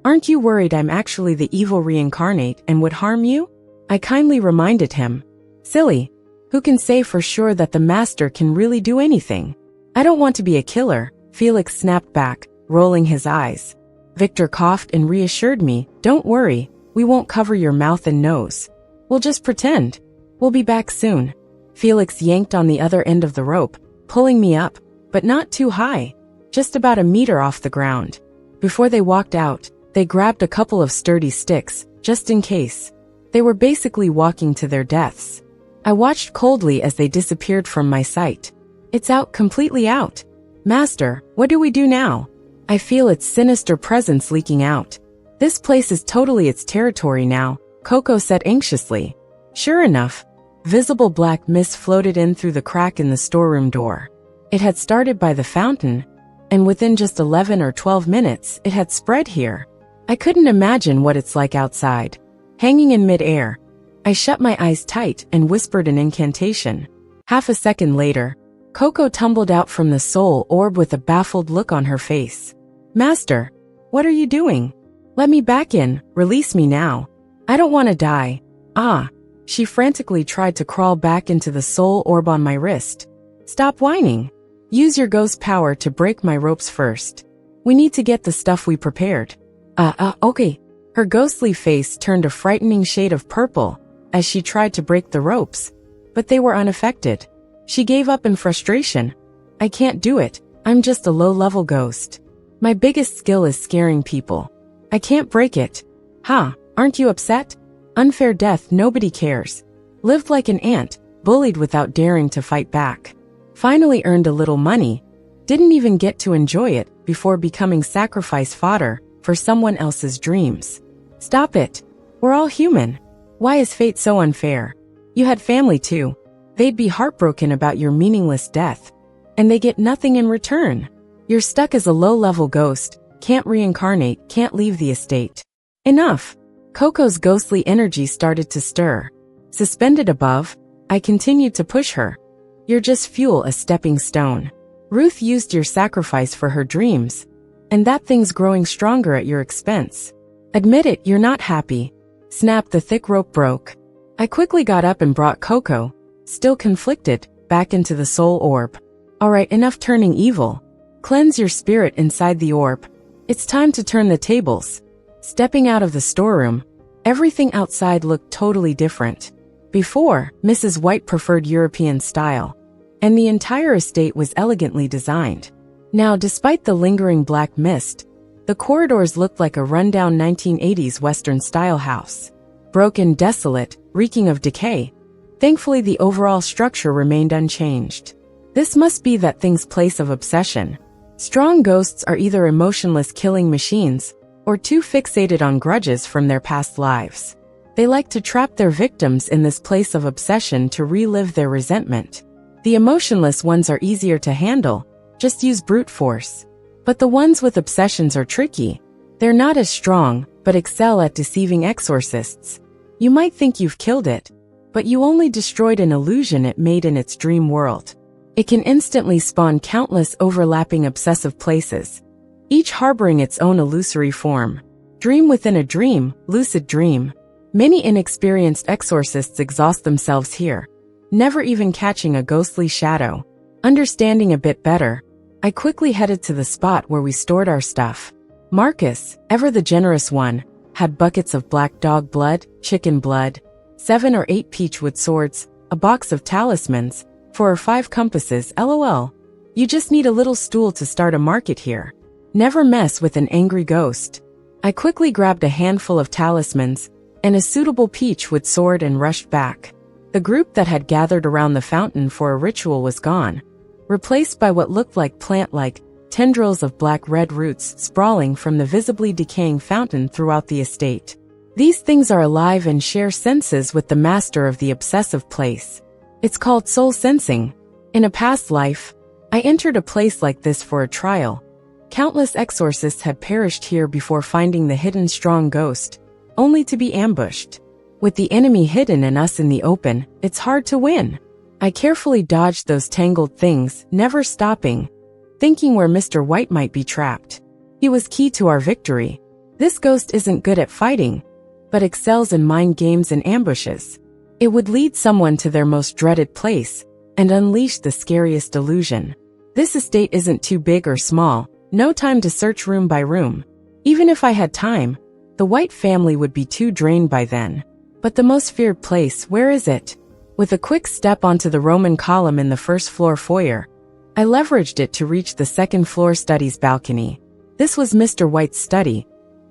Aren't you worried I'm actually the evil reincarnate and would harm you? I kindly reminded him. Silly. Who can say for sure that the master can really do anything? I don't want to be a killer, Felix snapped back, rolling his eyes. Victor coughed and reassured me, don't worry, we won't cover your mouth and nose. We'll just pretend. We'll be back soon. Felix yanked on the other end of the rope, pulling me up, but not too high, just about a meter off the ground. Before they walked out, they grabbed a couple of sturdy sticks, just in case. They were basically walking to their deaths. I watched coldly as they disappeared from my sight. It's out, completely out. Master, what do we do now? I feel its sinister presence leaking out. This place is totally its territory now, Coco said anxiously. Sure enough, visible black mist floated in through the crack in the storeroom door. It had started by the fountain, and within just 11 or 12 minutes, it had spread here. I couldn't imagine what it's like outside. Hanging in mid-air, I shut my eyes tight and whispered an incantation. Half a second later, Coco tumbled out from the soul orb with a baffled look on her face. Master, what are you doing? Let me back in, release me now. I don't want to die. Ah. She frantically tried to crawl back into the soul orb on my wrist. Stop whining. Use your ghost power to break my ropes first. We need to get the stuff we prepared. Okay. Her ghostly face turned a frightening shade of purple as she tried to break the ropes, but they were unaffected. She gave up in frustration. I can't do it. I'm just a low-level ghost. My biggest skill is scaring people. I can't break it. Aren't you upset? Unfair death, nobody cares. Lived like an ant, bullied without daring to fight back. Finally earned a little money, didn't even get to enjoy it before becoming sacrifice fodder for someone else's dreams. Stop it. We're all human. Why is fate so unfair? You had family too. They'd be heartbroken about your meaningless death. And they get nothing in return. You're stuck as a low-level ghost, can't reincarnate, can't leave the estate. Enough. Coco's ghostly energy started to stir. Suspended above, I continued to push her. You're just fuel, a stepping stone. Ruth used your sacrifice for her dreams, and that thing's growing stronger at your expense. Admit it, you're not happy. Snap, the thick rope broke. I quickly got up and brought Coco, still conflicted, back into the soul orb. Alright, enough turning evil. Cleanse your spirit inside the orb. It's time to turn the tables. Stepping out of the storeroom, everything outside looked totally different. Before, Mrs. White preferred European style, and the entire estate was elegantly designed. Now, despite the lingering black mist, the corridors looked like a rundown 1980s Western-style house. Broken, desolate, reeking of decay. Thankfully, the overall structure remained unchanged. This must be that thing's place of obsession. Strong ghosts are either emotionless killing machines, or too fixated on grudges from their past lives. They like to trap their victims in this place of obsession to relive their resentment. The emotionless ones are easier to handle, just use brute force. But the ones with obsessions are tricky. They're not as strong, but excel at deceiving exorcists. You might think you've killed it, but you only destroyed an illusion it made in its dream world. It can instantly spawn countless overlapping obsessive places, each harboring its own illusory form. Dream within a dream, lucid dream. Many inexperienced exorcists exhaust themselves here, never even catching a ghostly shadow. Understanding a bit better, I quickly headed to the spot where we stored our stuff. Marcus, ever the generous one, had buckets of black dog blood, chicken blood, 7 or 8 peachwood swords, a box of talismans, 4 or 5 compasses, lol. You just need a little stool to start a market here. Never mess with an angry ghost. I quickly grabbed a handful of talismans and a suitable peachwood sword and rushed back. The group that had gathered around the fountain for a ritual was gone, replaced by what looked like plant-like tendrils of black-red roots sprawling from the visibly decaying fountain throughout the estate. These things are alive and share senses with the master of the obsessive place. It's called soul sensing. In a past life, I entered a place like this for a trial. Countless exorcists had perished here before finding the hidden strong ghost, only to be ambushed. With the enemy hidden and us in the open, it's hard to win. I carefully dodged those tangled things, never stopping, thinking where Mr. White might be trapped. He was key to our victory. This ghost isn't good at fighting, but excels in mind games and ambushes. It would lead someone to their most dreaded place and unleash the scariest illusion. This estate isn't too big or small, no time to search room by room. Even if I had time, the White family would be too drained by then. But the most feared place, where is it? With a quick step onto the Roman column in the first floor foyer, I leveraged it to reach the second floor study's balcony. This was Mr. White's study,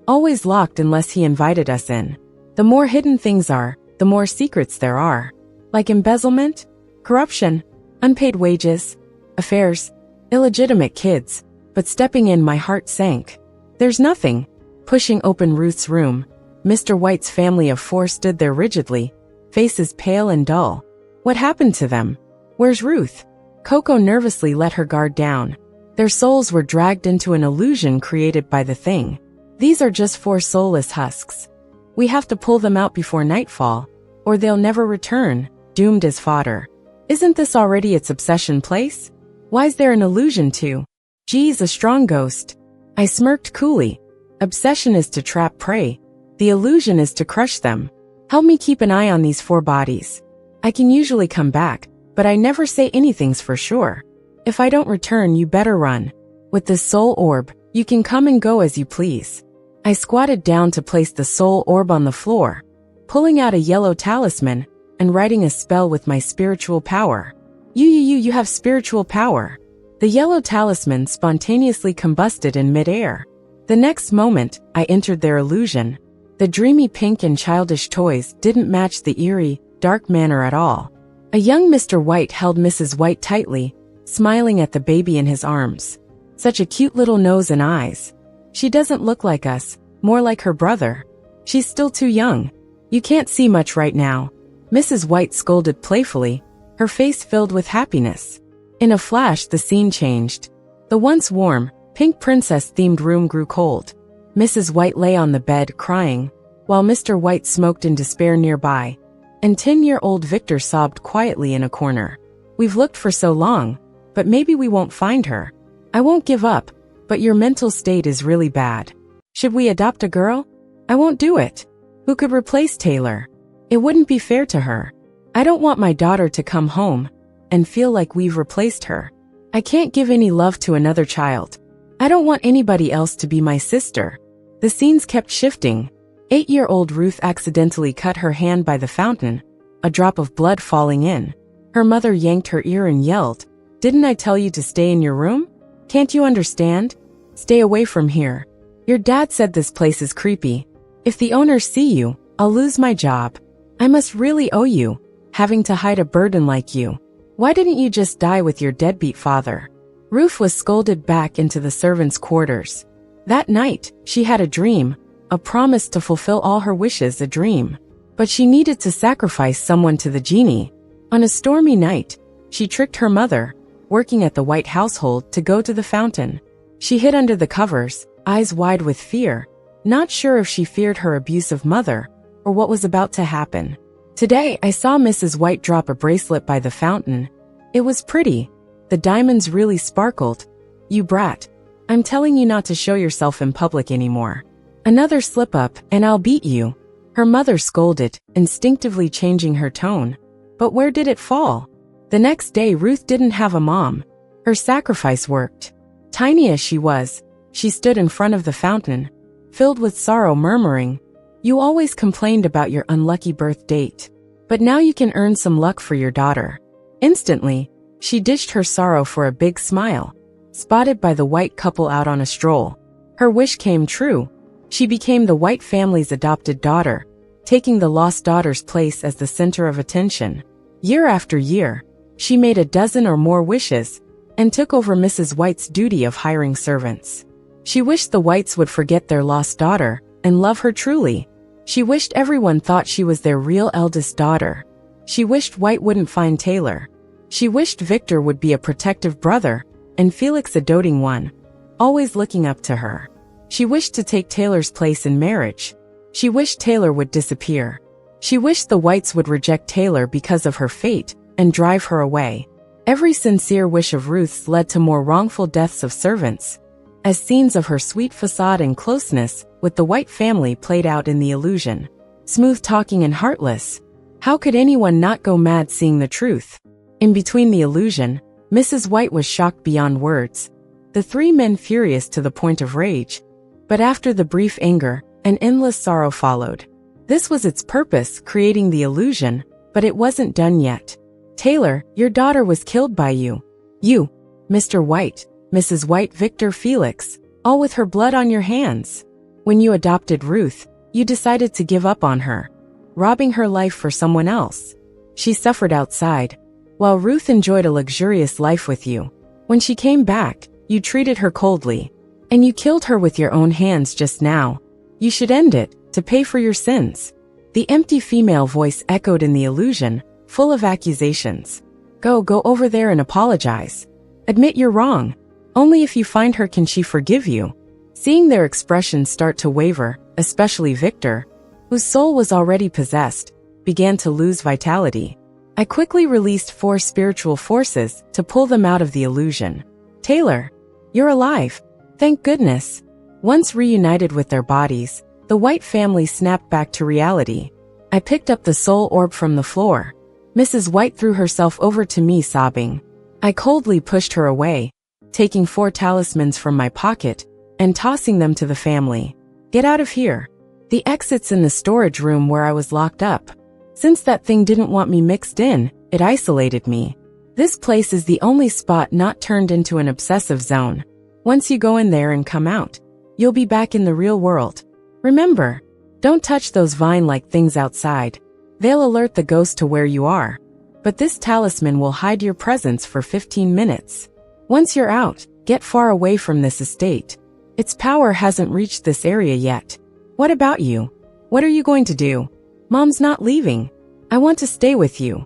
always locked unless he invited us in. The more hidden things are, the more secrets there are. Like embezzlement, corruption, unpaid wages, affairs, illegitimate kids. But stepping in, my heart sank. There's nothing. Pushing open Ruth's room, Mr. White's family of 4 stood there rigidly, faces pale and dull. What happened to them? Where's Ruth? Coco nervously let her guard down. Their souls were dragged into an illusion created by the thing. These are just 4 soulless husks. We have to pull them out before nightfall, or they'll never return, doomed as fodder. Isn't this already its obsession place? Why's there an illusion too? Geez, a strong ghost. I smirked coolly. Obsession is to trap prey. The illusion is to crush them. Help me keep an eye on these 4 bodies. I can usually come back, but I never say anything's for sure. If I don't return, you better run. With the soul orb, you can come and go as you please. I squatted down to place the soul orb on the floor, pulling out a yellow talisman and writing a spell with my spiritual power. You have spiritual power. The yellow talisman spontaneously combusted in midair. The next moment, I entered their illusion. The dreamy pink and childish toys didn't match the eerie, dark manner at all. A young Mr. White held Mrs. White tightly, smiling at the baby in his arms. Such a cute little nose and eyes. She doesn't look like us, more like her brother. She's still too young. You can't see much right now. Mrs. White scolded playfully, her face filled with happiness. In a flash, the scene changed. The once warm, pink princess-themed room grew cold. Mrs. White lay on the bed, crying, while Mr. White smoked in despair nearby, and 10-year-old Victor sobbed quietly in a corner. We've looked for so long, but maybe we won't find her. I won't give up, but your mental state is really bad. Should we adopt a girl? I won't do it. Who could replace Taylor? It wouldn't be fair to her. I don't want my daughter to come home and feel like we've replaced her. I can't give any love to another child. I don't want anybody else to be my sister. The scenes kept shifting. 8-year-old Ruth accidentally cut her hand by the fountain, a drop of blood falling in. Her mother yanked her ear and yelled, "Didn't I tell you to stay in your room? Can't you understand? Stay away from here. Your dad said this place is creepy. If the owners see you, I'll lose my job. I must really owe you, having to hide a burden like you. Why didn't you just die with your deadbeat father?" Ruth was scolded back into the servants' quarters. That night, she had a dream, a promise to fulfill all her wishes, a dream. But she needed to sacrifice someone to the genie. On a stormy night, she tricked her mother, working at the White household, to go to the fountain. She hid under the covers, eyes wide with fear, not sure if she feared her abusive mother or what was about to happen. Today, I saw Mrs. White drop a bracelet by the fountain. It was pretty. The diamonds really sparkled. "You brat. I'm telling you not to show yourself in public anymore. Another slip-up, and I'll beat you," her mother scolded, instinctively changing her tone. But where did it fall? The next day, Ruth didn't have a mom. Her sacrifice worked. Tiny as she was, she stood in front of the fountain, filled with sorrow, murmuring, "You always complained about your unlucky birth date. But now you can earn some luck for your daughter." Instantly, she dished her sorrow for a big smile, spotted by the White couple out on a stroll. Her wish came true. She became the White family's adopted daughter, taking the lost daughter's place as the center of attention. Year after year, she made a dozen or more wishes and took over Mrs. White's duty of hiring servants. She wished the Whites would forget their lost daughter and love her truly. She wished everyone thought she was their real eldest daughter. She wished White wouldn't find Taylor. She wished Victor would be a protective brother and Felix a doting one, always looking up to her. She wished to take Taylor's place in marriage. She wished Taylor would disappear. She wished the Whites would reject Taylor because of her fate and drive her away. Every sincere wish of Ruth's led to more wrongful deaths of servants, as scenes of her sweet facade and closeness with the White family played out in the illusion. Smooth talking and heartless. How could anyone not go mad seeing the truth? In between the illusion, Mrs. White was shocked beyond words. The three men furious to the point of rage. But after the brief anger, an endless sorrow followed. This was its purpose, creating the illusion, but it wasn't done yet. "Taylor, your daughter was killed by you. You, Mr. White, Mrs. White, Victor, Felix, all with her blood on your hands. When you adopted Ruth, you decided to give up on her, robbing her life for someone else. She suffered outside, while Ruth enjoyed a luxurious life with you. When she came back, you treated her coldly. And you killed her with your own hands just now. You should end it, to pay for your sins." The empty female voice echoed in the illusion, full of accusations. Go over there and apologize. Admit you're wrong. Only if you find her can she forgive you." Seeing their expressions start to waver, especially Victor, whose soul was already possessed, began to lose vitality. I quickly released 4 spiritual forces to pull them out of the illusion. "Taylor, you're alive. Thank goodness." Once reunited with their bodies, the White family snapped back to reality. I picked up the soul orb from the floor. Mrs. White threw herself over to me, sobbing. I coldly pushed her away, taking 4 talismans from my pocket and tossing them to the family. "Get out of here. The exit's in the storage room where I was locked up. Since that thing didn't want me mixed in, it isolated me. This place is the only spot not turned into an obsessive zone. Once you go in there and come out, you'll be back in the real world. Remember, Don't touch those vine-like things outside. They'll alert the ghost to where you are. But this talisman will hide your presence for 15 minutes. Once you're out, get far away from this estate. Its power hasn't reached this area yet. What about you? What are you going to do? Mom's not leaving. I want to stay with you.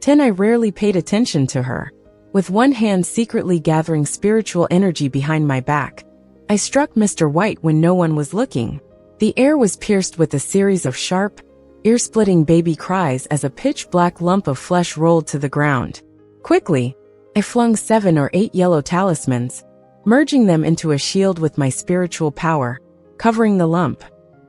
10. I rarely paid attention to her. With one hand secretly gathering spiritual energy behind my back, I struck Mr. White when no one was looking. The air was pierced with a series of sharp, ear-splitting baby cries as a pitch-black lump of flesh rolled to the ground. Quickly, I flung 7 or 8 yellow talismans, merging them into a shield with my spiritual power, covering the lump.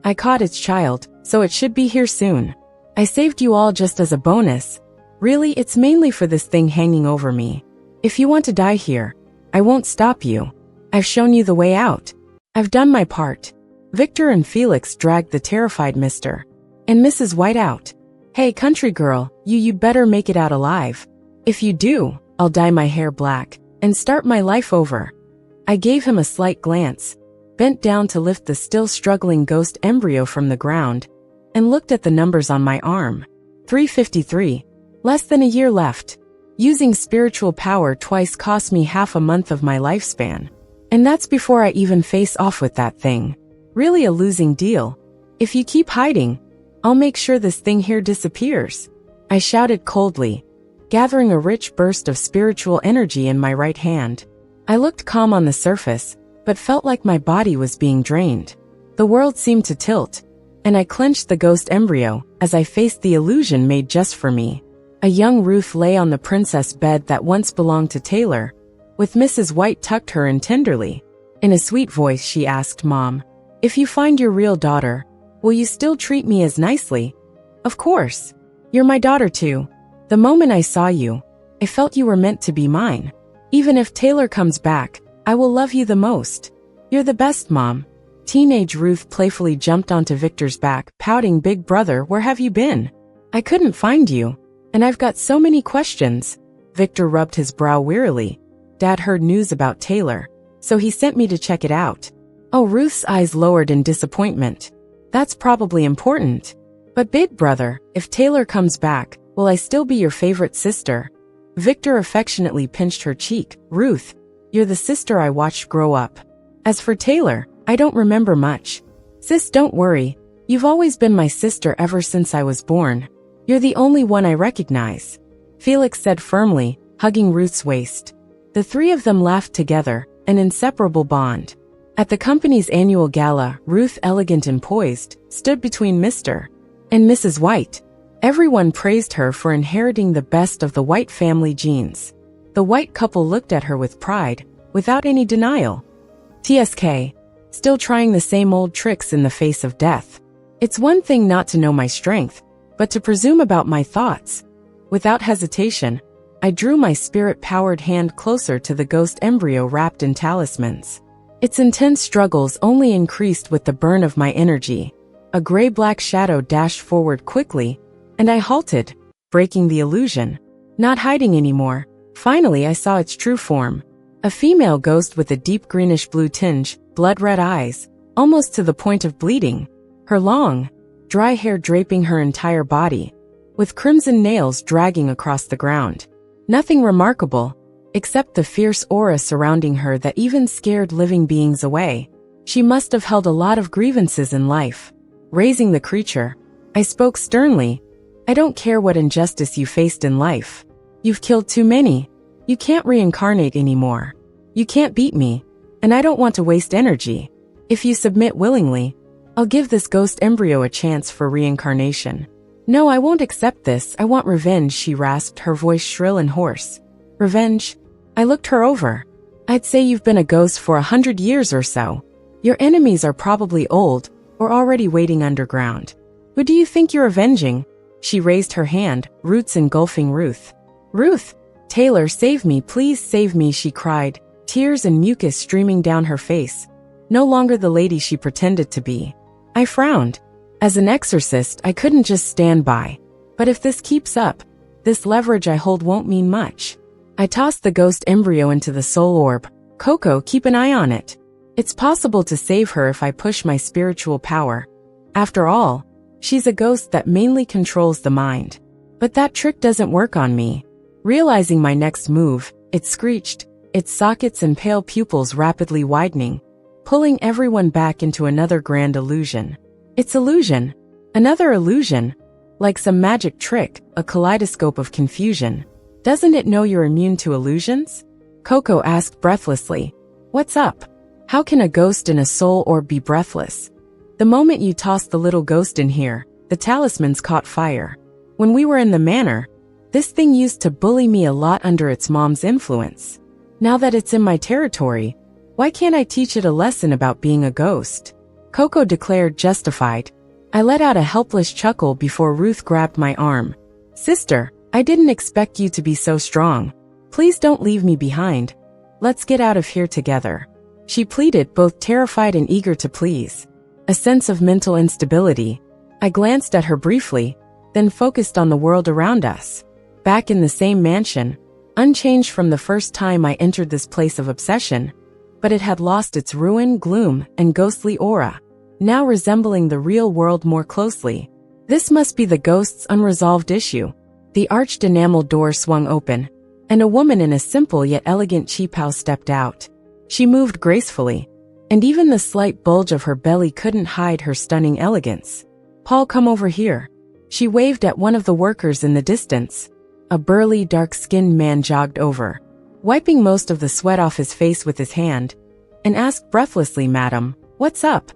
I caught its child, so it should be here soon. I saved you all just as a bonus. Really, it's mainly for this thing hanging over me. If you want to die here, I won't stop you. I've shown you the way out. I've done my part. Victor and Felix dragged the terrified Mr. and Mrs. White out. Hey, country girl, you better make it out alive. If you do, I'll dye my hair black and start my life over. I gave him a slight glance, bent down to lift the still struggling ghost embryo from the ground, and looked at the numbers on my arm. 353. Less than a year left. Using spiritual power twice cost me half a month of my lifespan. And that's before I even face off with that thing. Really a losing deal. If you keep hiding, I'll make sure this thing here disappears. I shouted coldly, gathering a rich burst of spiritual energy in my right hand. I looked calm on the surface, but felt like my body was being drained. The world seemed to tilt, and I clenched the ghost embryo as I faced the illusion made just for me. A young Ruth lay on the princess bed that once belonged to Taylor, with Mrs. White tucked her in tenderly. In a sweet voice she asked, Mom, if you find your real daughter, will you still treat me as nicely? Of course. You're my daughter too. The moment I saw you, I felt you were meant to be mine. Even if Taylor comes back, I will love you the most. You're the best, Mom. Teenage Ruth playfully jumped onto Victor's back, pouting, Big brother, where have you been? I couldn't find you, and I've got so many questions. Victor rubbed his brow wearily. Dad heard news about Taylor, so he sent me to check it out. Oh, Ruth's eyes lowered in disappointment. That's probably important. But Big brother, if Taylor comes back, will I still be your favorite sister? Victor affectionately pinched her cheek. Ruth, you're the sister I watched grow up. As for Taylor, I don't remember much. Sis, don't worry. You've always been my sister ever since I was born. You're the only one I recognize, Felix said firmly, hugging Ruth's waist. The three of them laughed together, an inseparable bond. At the company's annual gala, Ruth, elegant and poised, stood between Mr. and Mrs. White. Everyone praised her for inheriting the best of the White family genes. The White couple looked at her with pride, without any denial. TSK, still trying the same old tricks in the face of death. It's one thing not to know my strength, but to presume about my thoughts. Without hesitation, I drew my spirit-powered hand closer to the ghost embryo wrapped in talismans. Its intense struggles only increased with the burn of my energy. A gray-black shadow dashed forward quickly, and I halted, breaking the illusion. Not hiding anymore. Finally, I saw its true form. A female ghost with a deep greenish-blue tinge, blood-red eyes, almost to the point of bleeding. Her long, dry hair draping her entire body, with crimson nails dragging across the ground. Nothing remarkable, except the fierce aura surrounding her that even scared living beings away. She must have held a lot of grievances in life. Raising the creature, I spoke sternly. I don't care what injustice you faced in life. You've killed too many. You can't reincarnate anymore. You can't beat me, and I don't want to waste energy. If you submit willingly, I'll give this ghost embryo a chance for reincarnation. No, I won't accept this. I want revenge, she rasped, her voice shrill and hoarse. Revenge? I looked her over. I'd say you've been a ghost for 100 years or so. Your enemies are probably old, or already waiting underground. Who do you think you're avenging? She raised her hand, roots engulfing Ruth. Ruth! Taylor, save me, please save me, she cried, tears and mucus streaming down her face. No longer the lady she pretended to be. I frowned. As an exorcist, I couldn't just stand by. But if this keeps up, this leverage I hold won't mean much. I tossed the ghost embryo into the soul orb. Coco, keep an eye on it. It's possible to save her if I push my spiritual power. After all, she's a ghost that mainly controls the mind. But that trick doesn't work on me. Realizing my next move, it screeched, its sockets and pale pupils rapidly widening, pulling everyone back into another grand illusion. It's illusion. Another illusion. Like some magic trick, a kaleidoscope of confusion. Doesn't it know you're immune to illusions? Coco asked breathlessly. What's up? How can a ghost in a soul orb be breathless? The moment you tossed the little ghost in here, the talismans caught fire. When we were in the manor, this thing used to bully me a lot under its mom's influence. Now that it's in my territory, why can't I teach it a lesson about being a ghost? Coco declared, justified. I let out a helpless chuckle before Ruth grabbed my arm. Sister, I didn't expect you to be so strong. Please don't leave me behind. Let's get out of here together. She pleaded, both terrified and eager to please. A sense of mental instability. I glanced at her briefly, then focused on the world around us. Back in the same mansion, unchanged from the first time I entered this place of obsession, but it had lost its ruin, gloom, and ghostly aura, now resembling the real world more closely. This must be the ghost's unresolved issue. The arched enamel door swung open, and a woman in a simple yet elegant cheaphouse stepped out. She moved gracefully, and even the slight bulge of her belly couldn't hide her stunning elegance. Paul, come over here. She waved at one of the workers in the distance. A burly, dark-skinned man jogged over, wiping most of the sweat off his face with his hand, and asked breathlessly, Madam, what's up?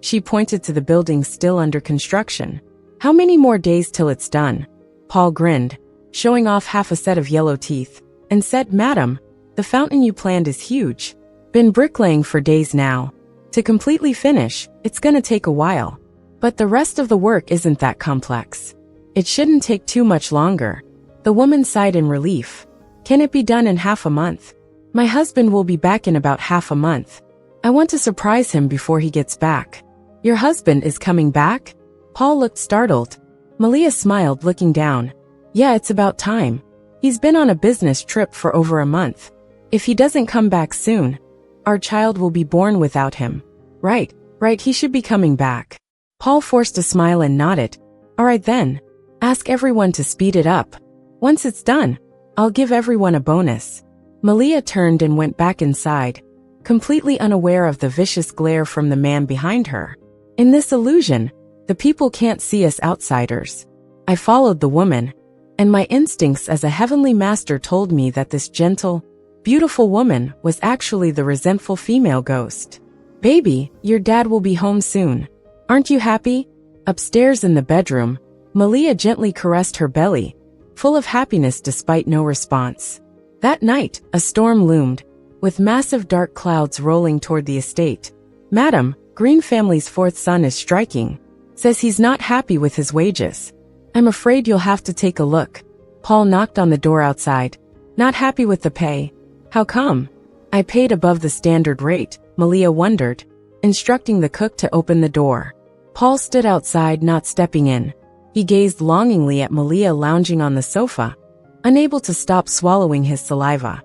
She pointed to the building still under construction. How many more days till it's done? Paul grinned, showing off half a set of yellow teeth, and said, Madam, the fountain you planned is huge. Been bricklaying for days now. To completely finish, it's gonna take a while. But the rest of the work isn't that complex. It shouldn't take too much longer. The woman sighed in relief. Can it be done in half a month? My husband will be back in about half a month. I want to surprise him before he gets back. Your husband is coming back? Paul looked startled. Malia smiled, looking down. Yeah, it's about time. He's been on a business trip for over a month. If he doesn't come back soon, our child will be born without him. Right, he should be coming back. Paul forced a smile and nodded. All right then. Ask everyone to speed it up. Once it's done, I'll give everyone a bonus. Malia turned and went back inside, completely unaware of the vicious glare from the man behind her. In this illusion, the people can't see us outsiders. I followed the woman, and my instincts as a heavenly master told me that this gentle, beautiful woman was actually the resentful female ghost. Baby, your dad will be home soon. Aren't you happy? Upstairs in the bedroom, Malia gently caressed her belly, full of happiness despite no response. That night, a storm loomed, with massive dark clouds rolling toward the estate. Madam, Green family's fourth son is striking. Says he's not happy with his wages. I'm afraid you'll have to take a look. Paul knocked on the door outside. Not happy with the pay. How come? I paid above the standard rate, Malia wondered, instructing the cook to open the door. Paul stood outside, not stepping in. He gazed longingly at Malia lounging on the sofa, unable to stop swallowing his saliva.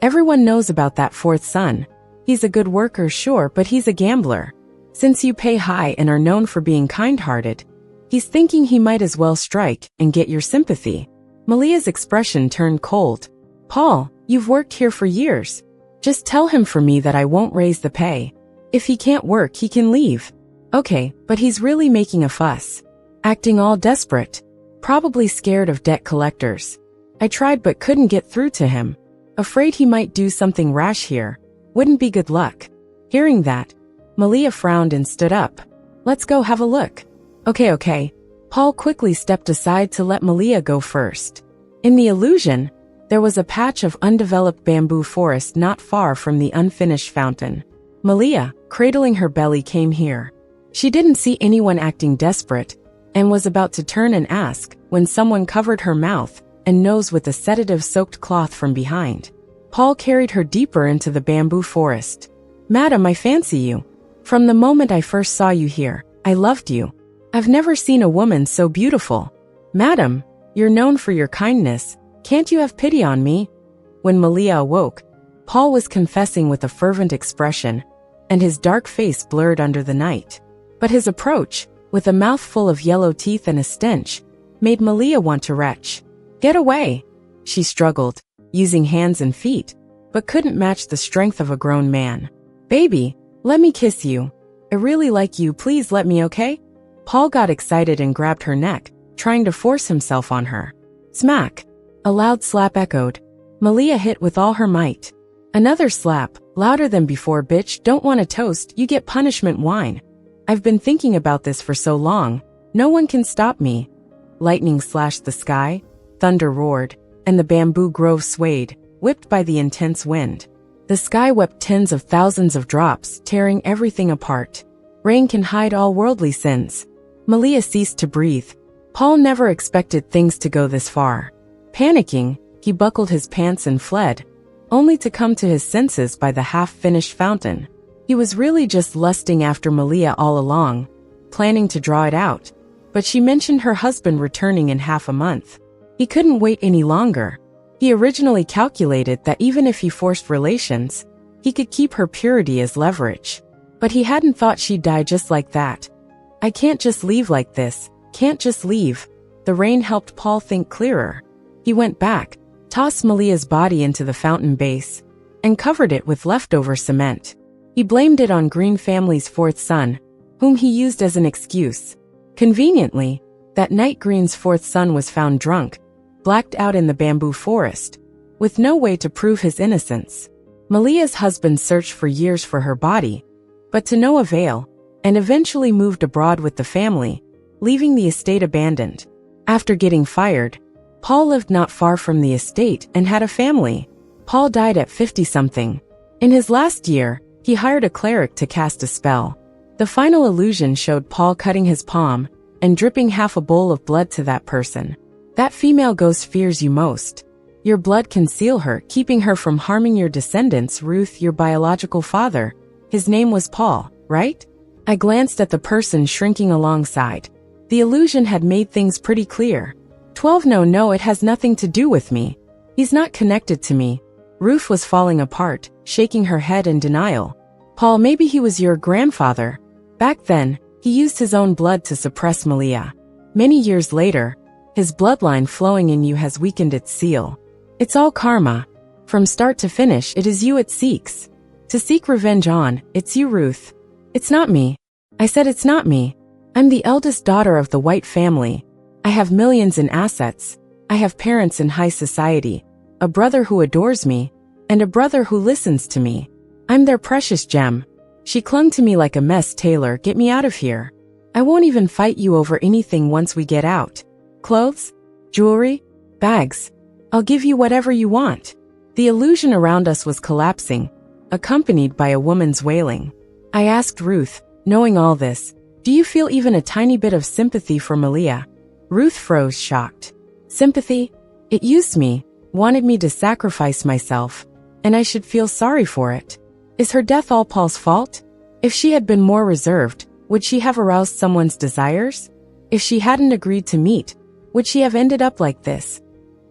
Everyone knows about that fourth son. He's a good worker, sure, but he's a gambler. Since you pay high and are known for being kind-hearted, he's thinking he might as well strike and get your sympathy. Malia's expression turned cold. Paul, you've worked here for years. Just tell him for me that I won't raise the pay. If he can't work, he can leave. Okay, but he's really making a fuss. Acting all desperate. Probably scared of debt collectors. I tried but couldn't get through to him. Afraid he might do something rash here. Wouldn't be good luck. Hearing that, Malia frowned and stood up. Let's go have a look. Okay. Paul quickly stepped aside to let Malia go first. In the illusion, there was a patch of undeveloped bamboo forest not far from the unfinished fountain. Malia, cradling her belly, came here. She didn't see anyone acting desperate, and was about to turn and ask, when someone covered her mouth and nose with a sedative-soaked cloth from behind. Paul carried her deeper into the bamboo forest. Madam, I fancy you. From the moment I first saw you here, I loved you. I've never seen a woman so beautiful. Madam, you're known for your kindness. Can't you have pity on me? When Malia awoke, Paul was confessing with a fervent expression, and his dark face blurred under the night. But his approach, with a mouth full of yellow teeth and a stench, made Malia want to retch. "Get away!" she struggled, using hands and feet, but couldn't match the strength of a grown man. "Baby, let me kiss you. I really like you, please let me, okay?" Paul got excited and grabbed her neck, trying to force himself on her. Smack! A loud slap echoed. Malia hit with all her might. Another slap, louder than before. "Bitch, don't want a toast, you get punishment wine. I've been thinking about this for so long, no one can stop me." Lightning slashed the sky, thunder roared, and the bamboo grove swayed, whipped by the intense wind. The sky wept tens of thousands of drops, tearing everything apart. Rain can hide all worldly sins. Malia ceased to breathe. Paul never expected things to go this far. Panicking, he buckled his pants and fled, only to come to his senses by the half-finished fountain. He was really just lusting after Malia all along, planning to draw it out, but she mentioned her husband returning in half a month. He couldn't wait any longer. He originally calculated that even if he forced relations, he could keep her purity as leverage. But he hadn't thought she'd die just like that. "I can't just leave like this, can't just leave." The rain helped Paul think clearer. He went back, tossed Malia's body into the fountain base, and covered it with leftover cement. He blamed it on Green family's fourth son, whom he used as an excuse. Conveniently, that night Green's fourth son was found drunk, blacked out in the bamboo forest, with no way to prove his innocence. Malia's husband searched for years for her body, but to no avail, and eventually moved abroad with the family, leaving the estate abandoned. After getting fired, Paul lived not far from the estate and had a family. Paul died at 50-something. In his last year, he hired a cleric to cast a spell. The final illusion showed Paul cutting his palm and dripping half a bowl of blood to that person. "That female ghost fears you most. Your blood can seal her, keeping her from harming your descendants. Ruth, your biological father." His name was Paul, right? I glanced at the person shrinking alongside. The illusion had made things pretty clear. 12 No, it has nothing to do with me. He's not connected to me. Ruth was falling apart, shaking her head in denial. "Paul, maybe he was your grandfather." Back then, he used his own blood to suppress Malia. Many years later, his bloodline flowing in you has weakened its seal. It's all karma. From start to finish, it is you it seeks. To seek revenge on, it's you, Ruth. "It's not me." I said it's not me. I'm the eldest daughter of the White family. I have millions in assets. I have parents in high society, a brother who adores me, and a brother who listens to me. I'm their precious gem. She clung to me like a mess. "Taylor, get me out of here. I won't even fight you over anything once we get out. Clothes? Jewelry? Bags? I'll give you whatever you want." The illusion around us was collapsing, accompanied by a woman's wailing. I asked Ruth, knowing all this, "Do you feel even a tiny bit of sympathy for Malia?" Ruth froze, shocked. "Sympathy? It used me, wanted me to sacrifice myself, and I should feel sorry for it. Is her death all Paul's fault? If she had been more reserved, would she have aroused someone's desires? If she hadn't agreed to meet, would she have ended up like this?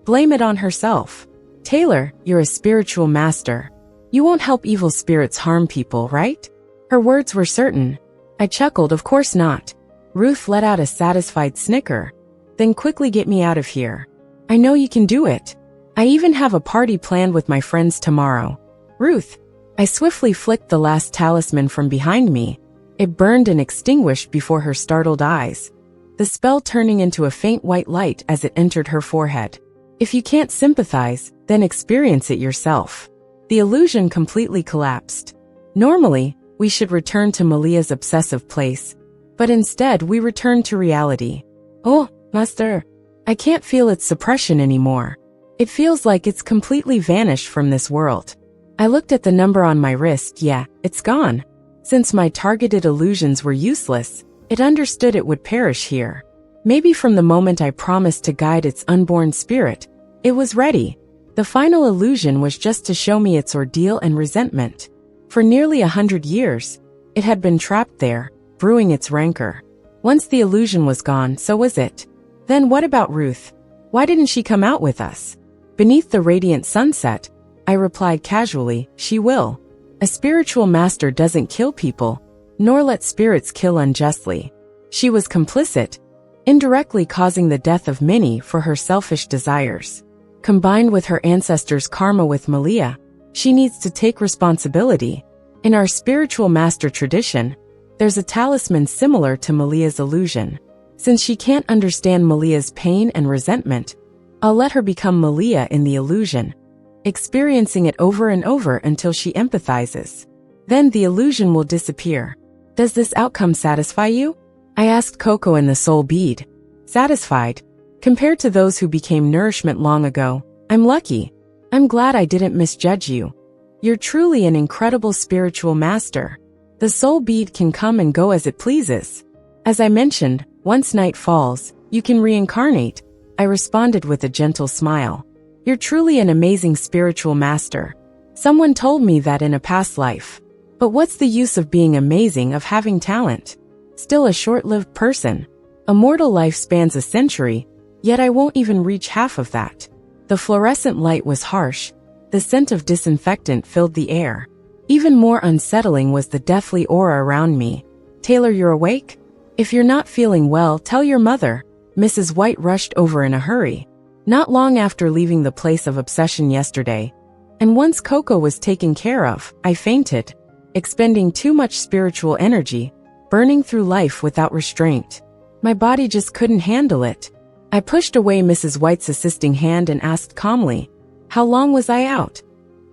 Blame it on herself. Taylor, you're a spiritual master. You won't help evil spirits harm people, right?" Her words were certain. I chuckled. "Of course not." Ruth let out a satisfied snicker. "Then quickly get me out of here. I know you can do it. I even have a party planned with my friends tomorrow." "Ruth." I swiftly flicked the last talisman from behind me. It burned and extinguished before her startled eyes, the spell turning into a faint white light as it entered her forehead. "If you can't sympathize, then experience it yourself." The illusion completely collapsed. Normally, we should return to Malia's obsessive place, but instead we returned to reality. "Oh, Master, I can't feel its suppression anymore. It feels like it's completely vanished from this world." I looked at the number on my wrist. Yeah, it's gone. Since my targeted illusions were useless, it understood it would perish here. Maybe from the moment I promised to guide its unborn spirit, it was ready. The final illusion was just to show me its ordeal and resentment. For nearly 100 years, it had been trapped there, brewing its rancor. Once the illusion was gone, so was it. Then what about Ruth? Why didn't she come out with us? Beneath the radiant sunset, I replied casually, "She will. A spiritual master doesn't kill people. nor let spirits kill unjustly. She was complicit, indirectly causing the death of many for her selfish desires. Combined with her ancestors' karma with Malia, she needs to take responsibility. In our spiritual master tradition, there's a talisman similar to Malia's illusion. Since she can't understand Malia's pain and resentment, I'll let her become Malia in the illusion, experiencing it over and over until she empathizes. Then the illusion will disappear. Does this outcome satisfy you? I asked Coco in the soul bead. Satisfied. Compared to those who became nourishment long ago, I'm lucky. I'm glad I didn't misjudge you. You're truly an incredible spiritual master. The soul bead can come and go as it pleases. As I mentioned, once night falls, you can reincarnate. I responded with a gentle smile. You're truly an amazing spiritual master. Someone told me that in a past life. But what's the use of being amazing of having talent? Still a short-lived person. A mortal life spans a century, yet I won't even reach half of that. The fluorescent light was harsh. The scent of disinfectant filled the air. Even more unsettling was the deathly aura around me. Taylor, you're awake? If you're not feeling well, tell your mother. Mrs. White rushed over in a hurry. Not long after leaving the place of obsession yesterday, and once Coco was taken care of, I fainted, expending too much spiritual energy, burning through life without restraint. My body just couldn't handle it. I pushed away Mrs. White's assisting hand and asked calmly, "How long was I out?"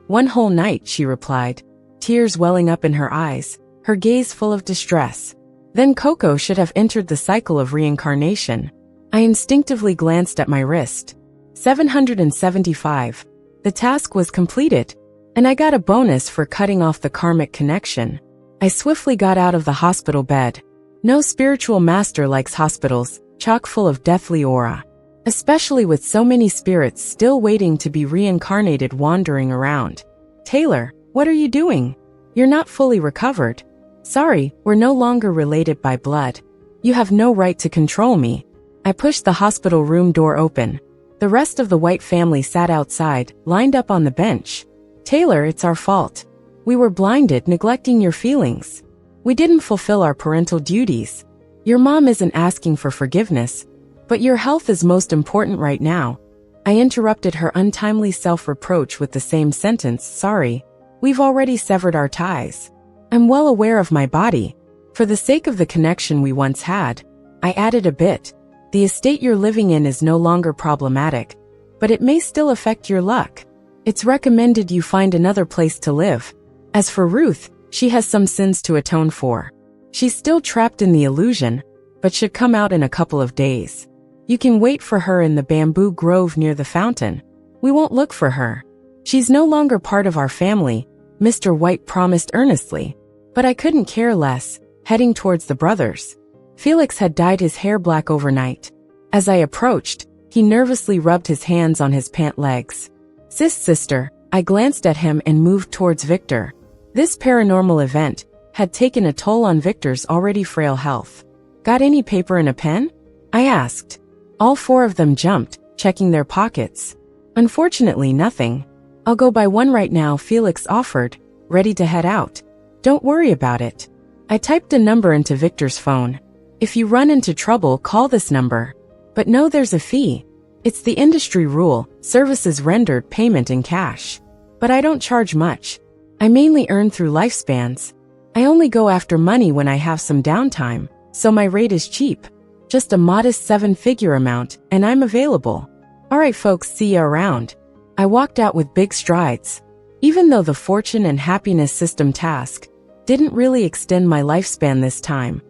"1 whole night," she replied, tears welling up in her eyes, her gaze full of distress. Then Coco should have entered the cycle of reincarnation. I instinctively glanced at my wrist. 775. The task was completed, and I got a bonus for cutting off the karmic connection. I swiftly got out of the hospital bed. No spiritual master likes hospitals, chock full of deathly aura, especially with so many spirits still waiting to be reincarnated wandering around. "Taylor, what are you doing? You're not fully recovered." "Sorry, we're no longer related by blood. You have no right to control me." I pushed the hospital room door open. The rest of the White family sat outside, lined up on the bench. "Taylor, it's our fault. We were blinded, neglecting your feelings. We didn't fulfill our parental duties. Your mom isn't asking for forgiveness, but your health is most important right now." I interrupted her untimely self-reproach with the same sentence, "Sorry, we've already severed our ties. I'm well aware of my body. For the sake of the connection we once had," I added a bit, "the estate you're living in is no longer problematic, but it may still affect your luck. It's recommended you find another place to live. As for Ruth, she has some sins to atone for. She's still trapped in the illusion, but should come out in a couple of days. You can wait for her in the bamboo grove near the fountain. We won't look for her. She's no longer part of our family," Mr. White promised earnestly. But I couldn't care less, heading towards the brothers. Felix had dyed his hair black overnight. As I approached, he nervously rubbed his hands on his pant legs. Sister, I glanced at him and moved towards Victor. This paranormal event had taken a toll on Victor's already frail health. "Got any paper and a pen?" I asked. All 4 of them jumped, checking their pockets. "Unfortunately, nothing. I'll go buy one right now," Felix offered, ready to head out. "Don't worry about it." I typed a number into Victor's phone. "If you run into trouble, call this number. But know there's a fee. It's the industry rule, services rendered, payment in cash. But I don't charge much. I mainly earn through lifespans. I only go after money when I have some downtime, so my rate is cheap. Just a modest 7-figure amount, and I'm available." "Alright folks, see ya around." I walked out with big strides. Even though the fortune and happiness system task didn't really extend my lifespan this time,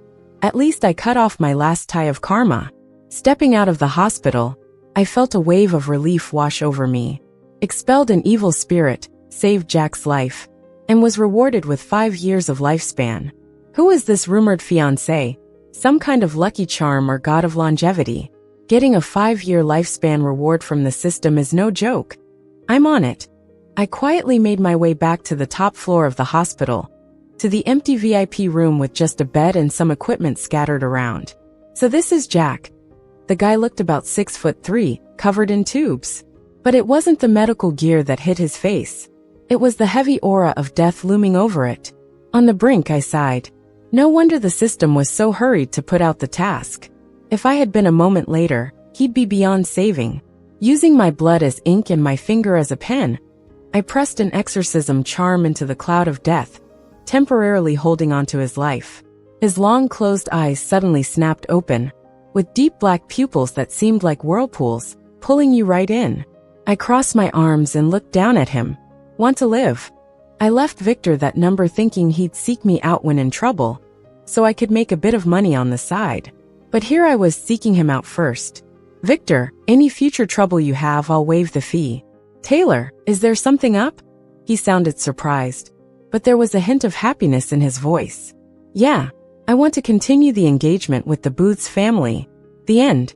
at least I cut off my last tie of karma. Stepping out of the hospital, I felt a wave of relief wash over me. Expelled an evil spirit, saved Jack's life, and was rewarded with 5 years of lifespan. Who is this rumored fiancé? Some kind of lucky charm or god of longevity. Getting a 5-year lifespan reward from the system is no joke. I'm on it. I quietly made my way back to the top floor of the hospital, to the empty VIP room with just a bed and some equipment scattered around. "So this is Jack." The guy looked about 6'3", covered in tubes. But it wasn't the medical gear that hit his face. It was the heavy aura of death looming over it. On the brink, I sighed. No wonder the system was so hurried to put out the task. If I had been a moment later, he'd be beyond saving. Using my blood as ink and my finger as a pen, I pressed an exorcism charm into the cloud of death, temporarily holding onto his life. His long closed eyes suddenly snapped open, with deep black pupils that seemed like whirlpools, pulling you right in. I crossed my arms and looked down at him. Want to live? I left Victor that number thinking he'd seek me out when in trouble, so I could make a bit of money on the side. But here I was seeking him out first. Victor, any future trouble you have, I'll waive the fee. Taylor, is there something up? He sounded surprised, but there was a hint of happiness in his voice. Yeah, I want to continue the engagement with the Booth's family. The end.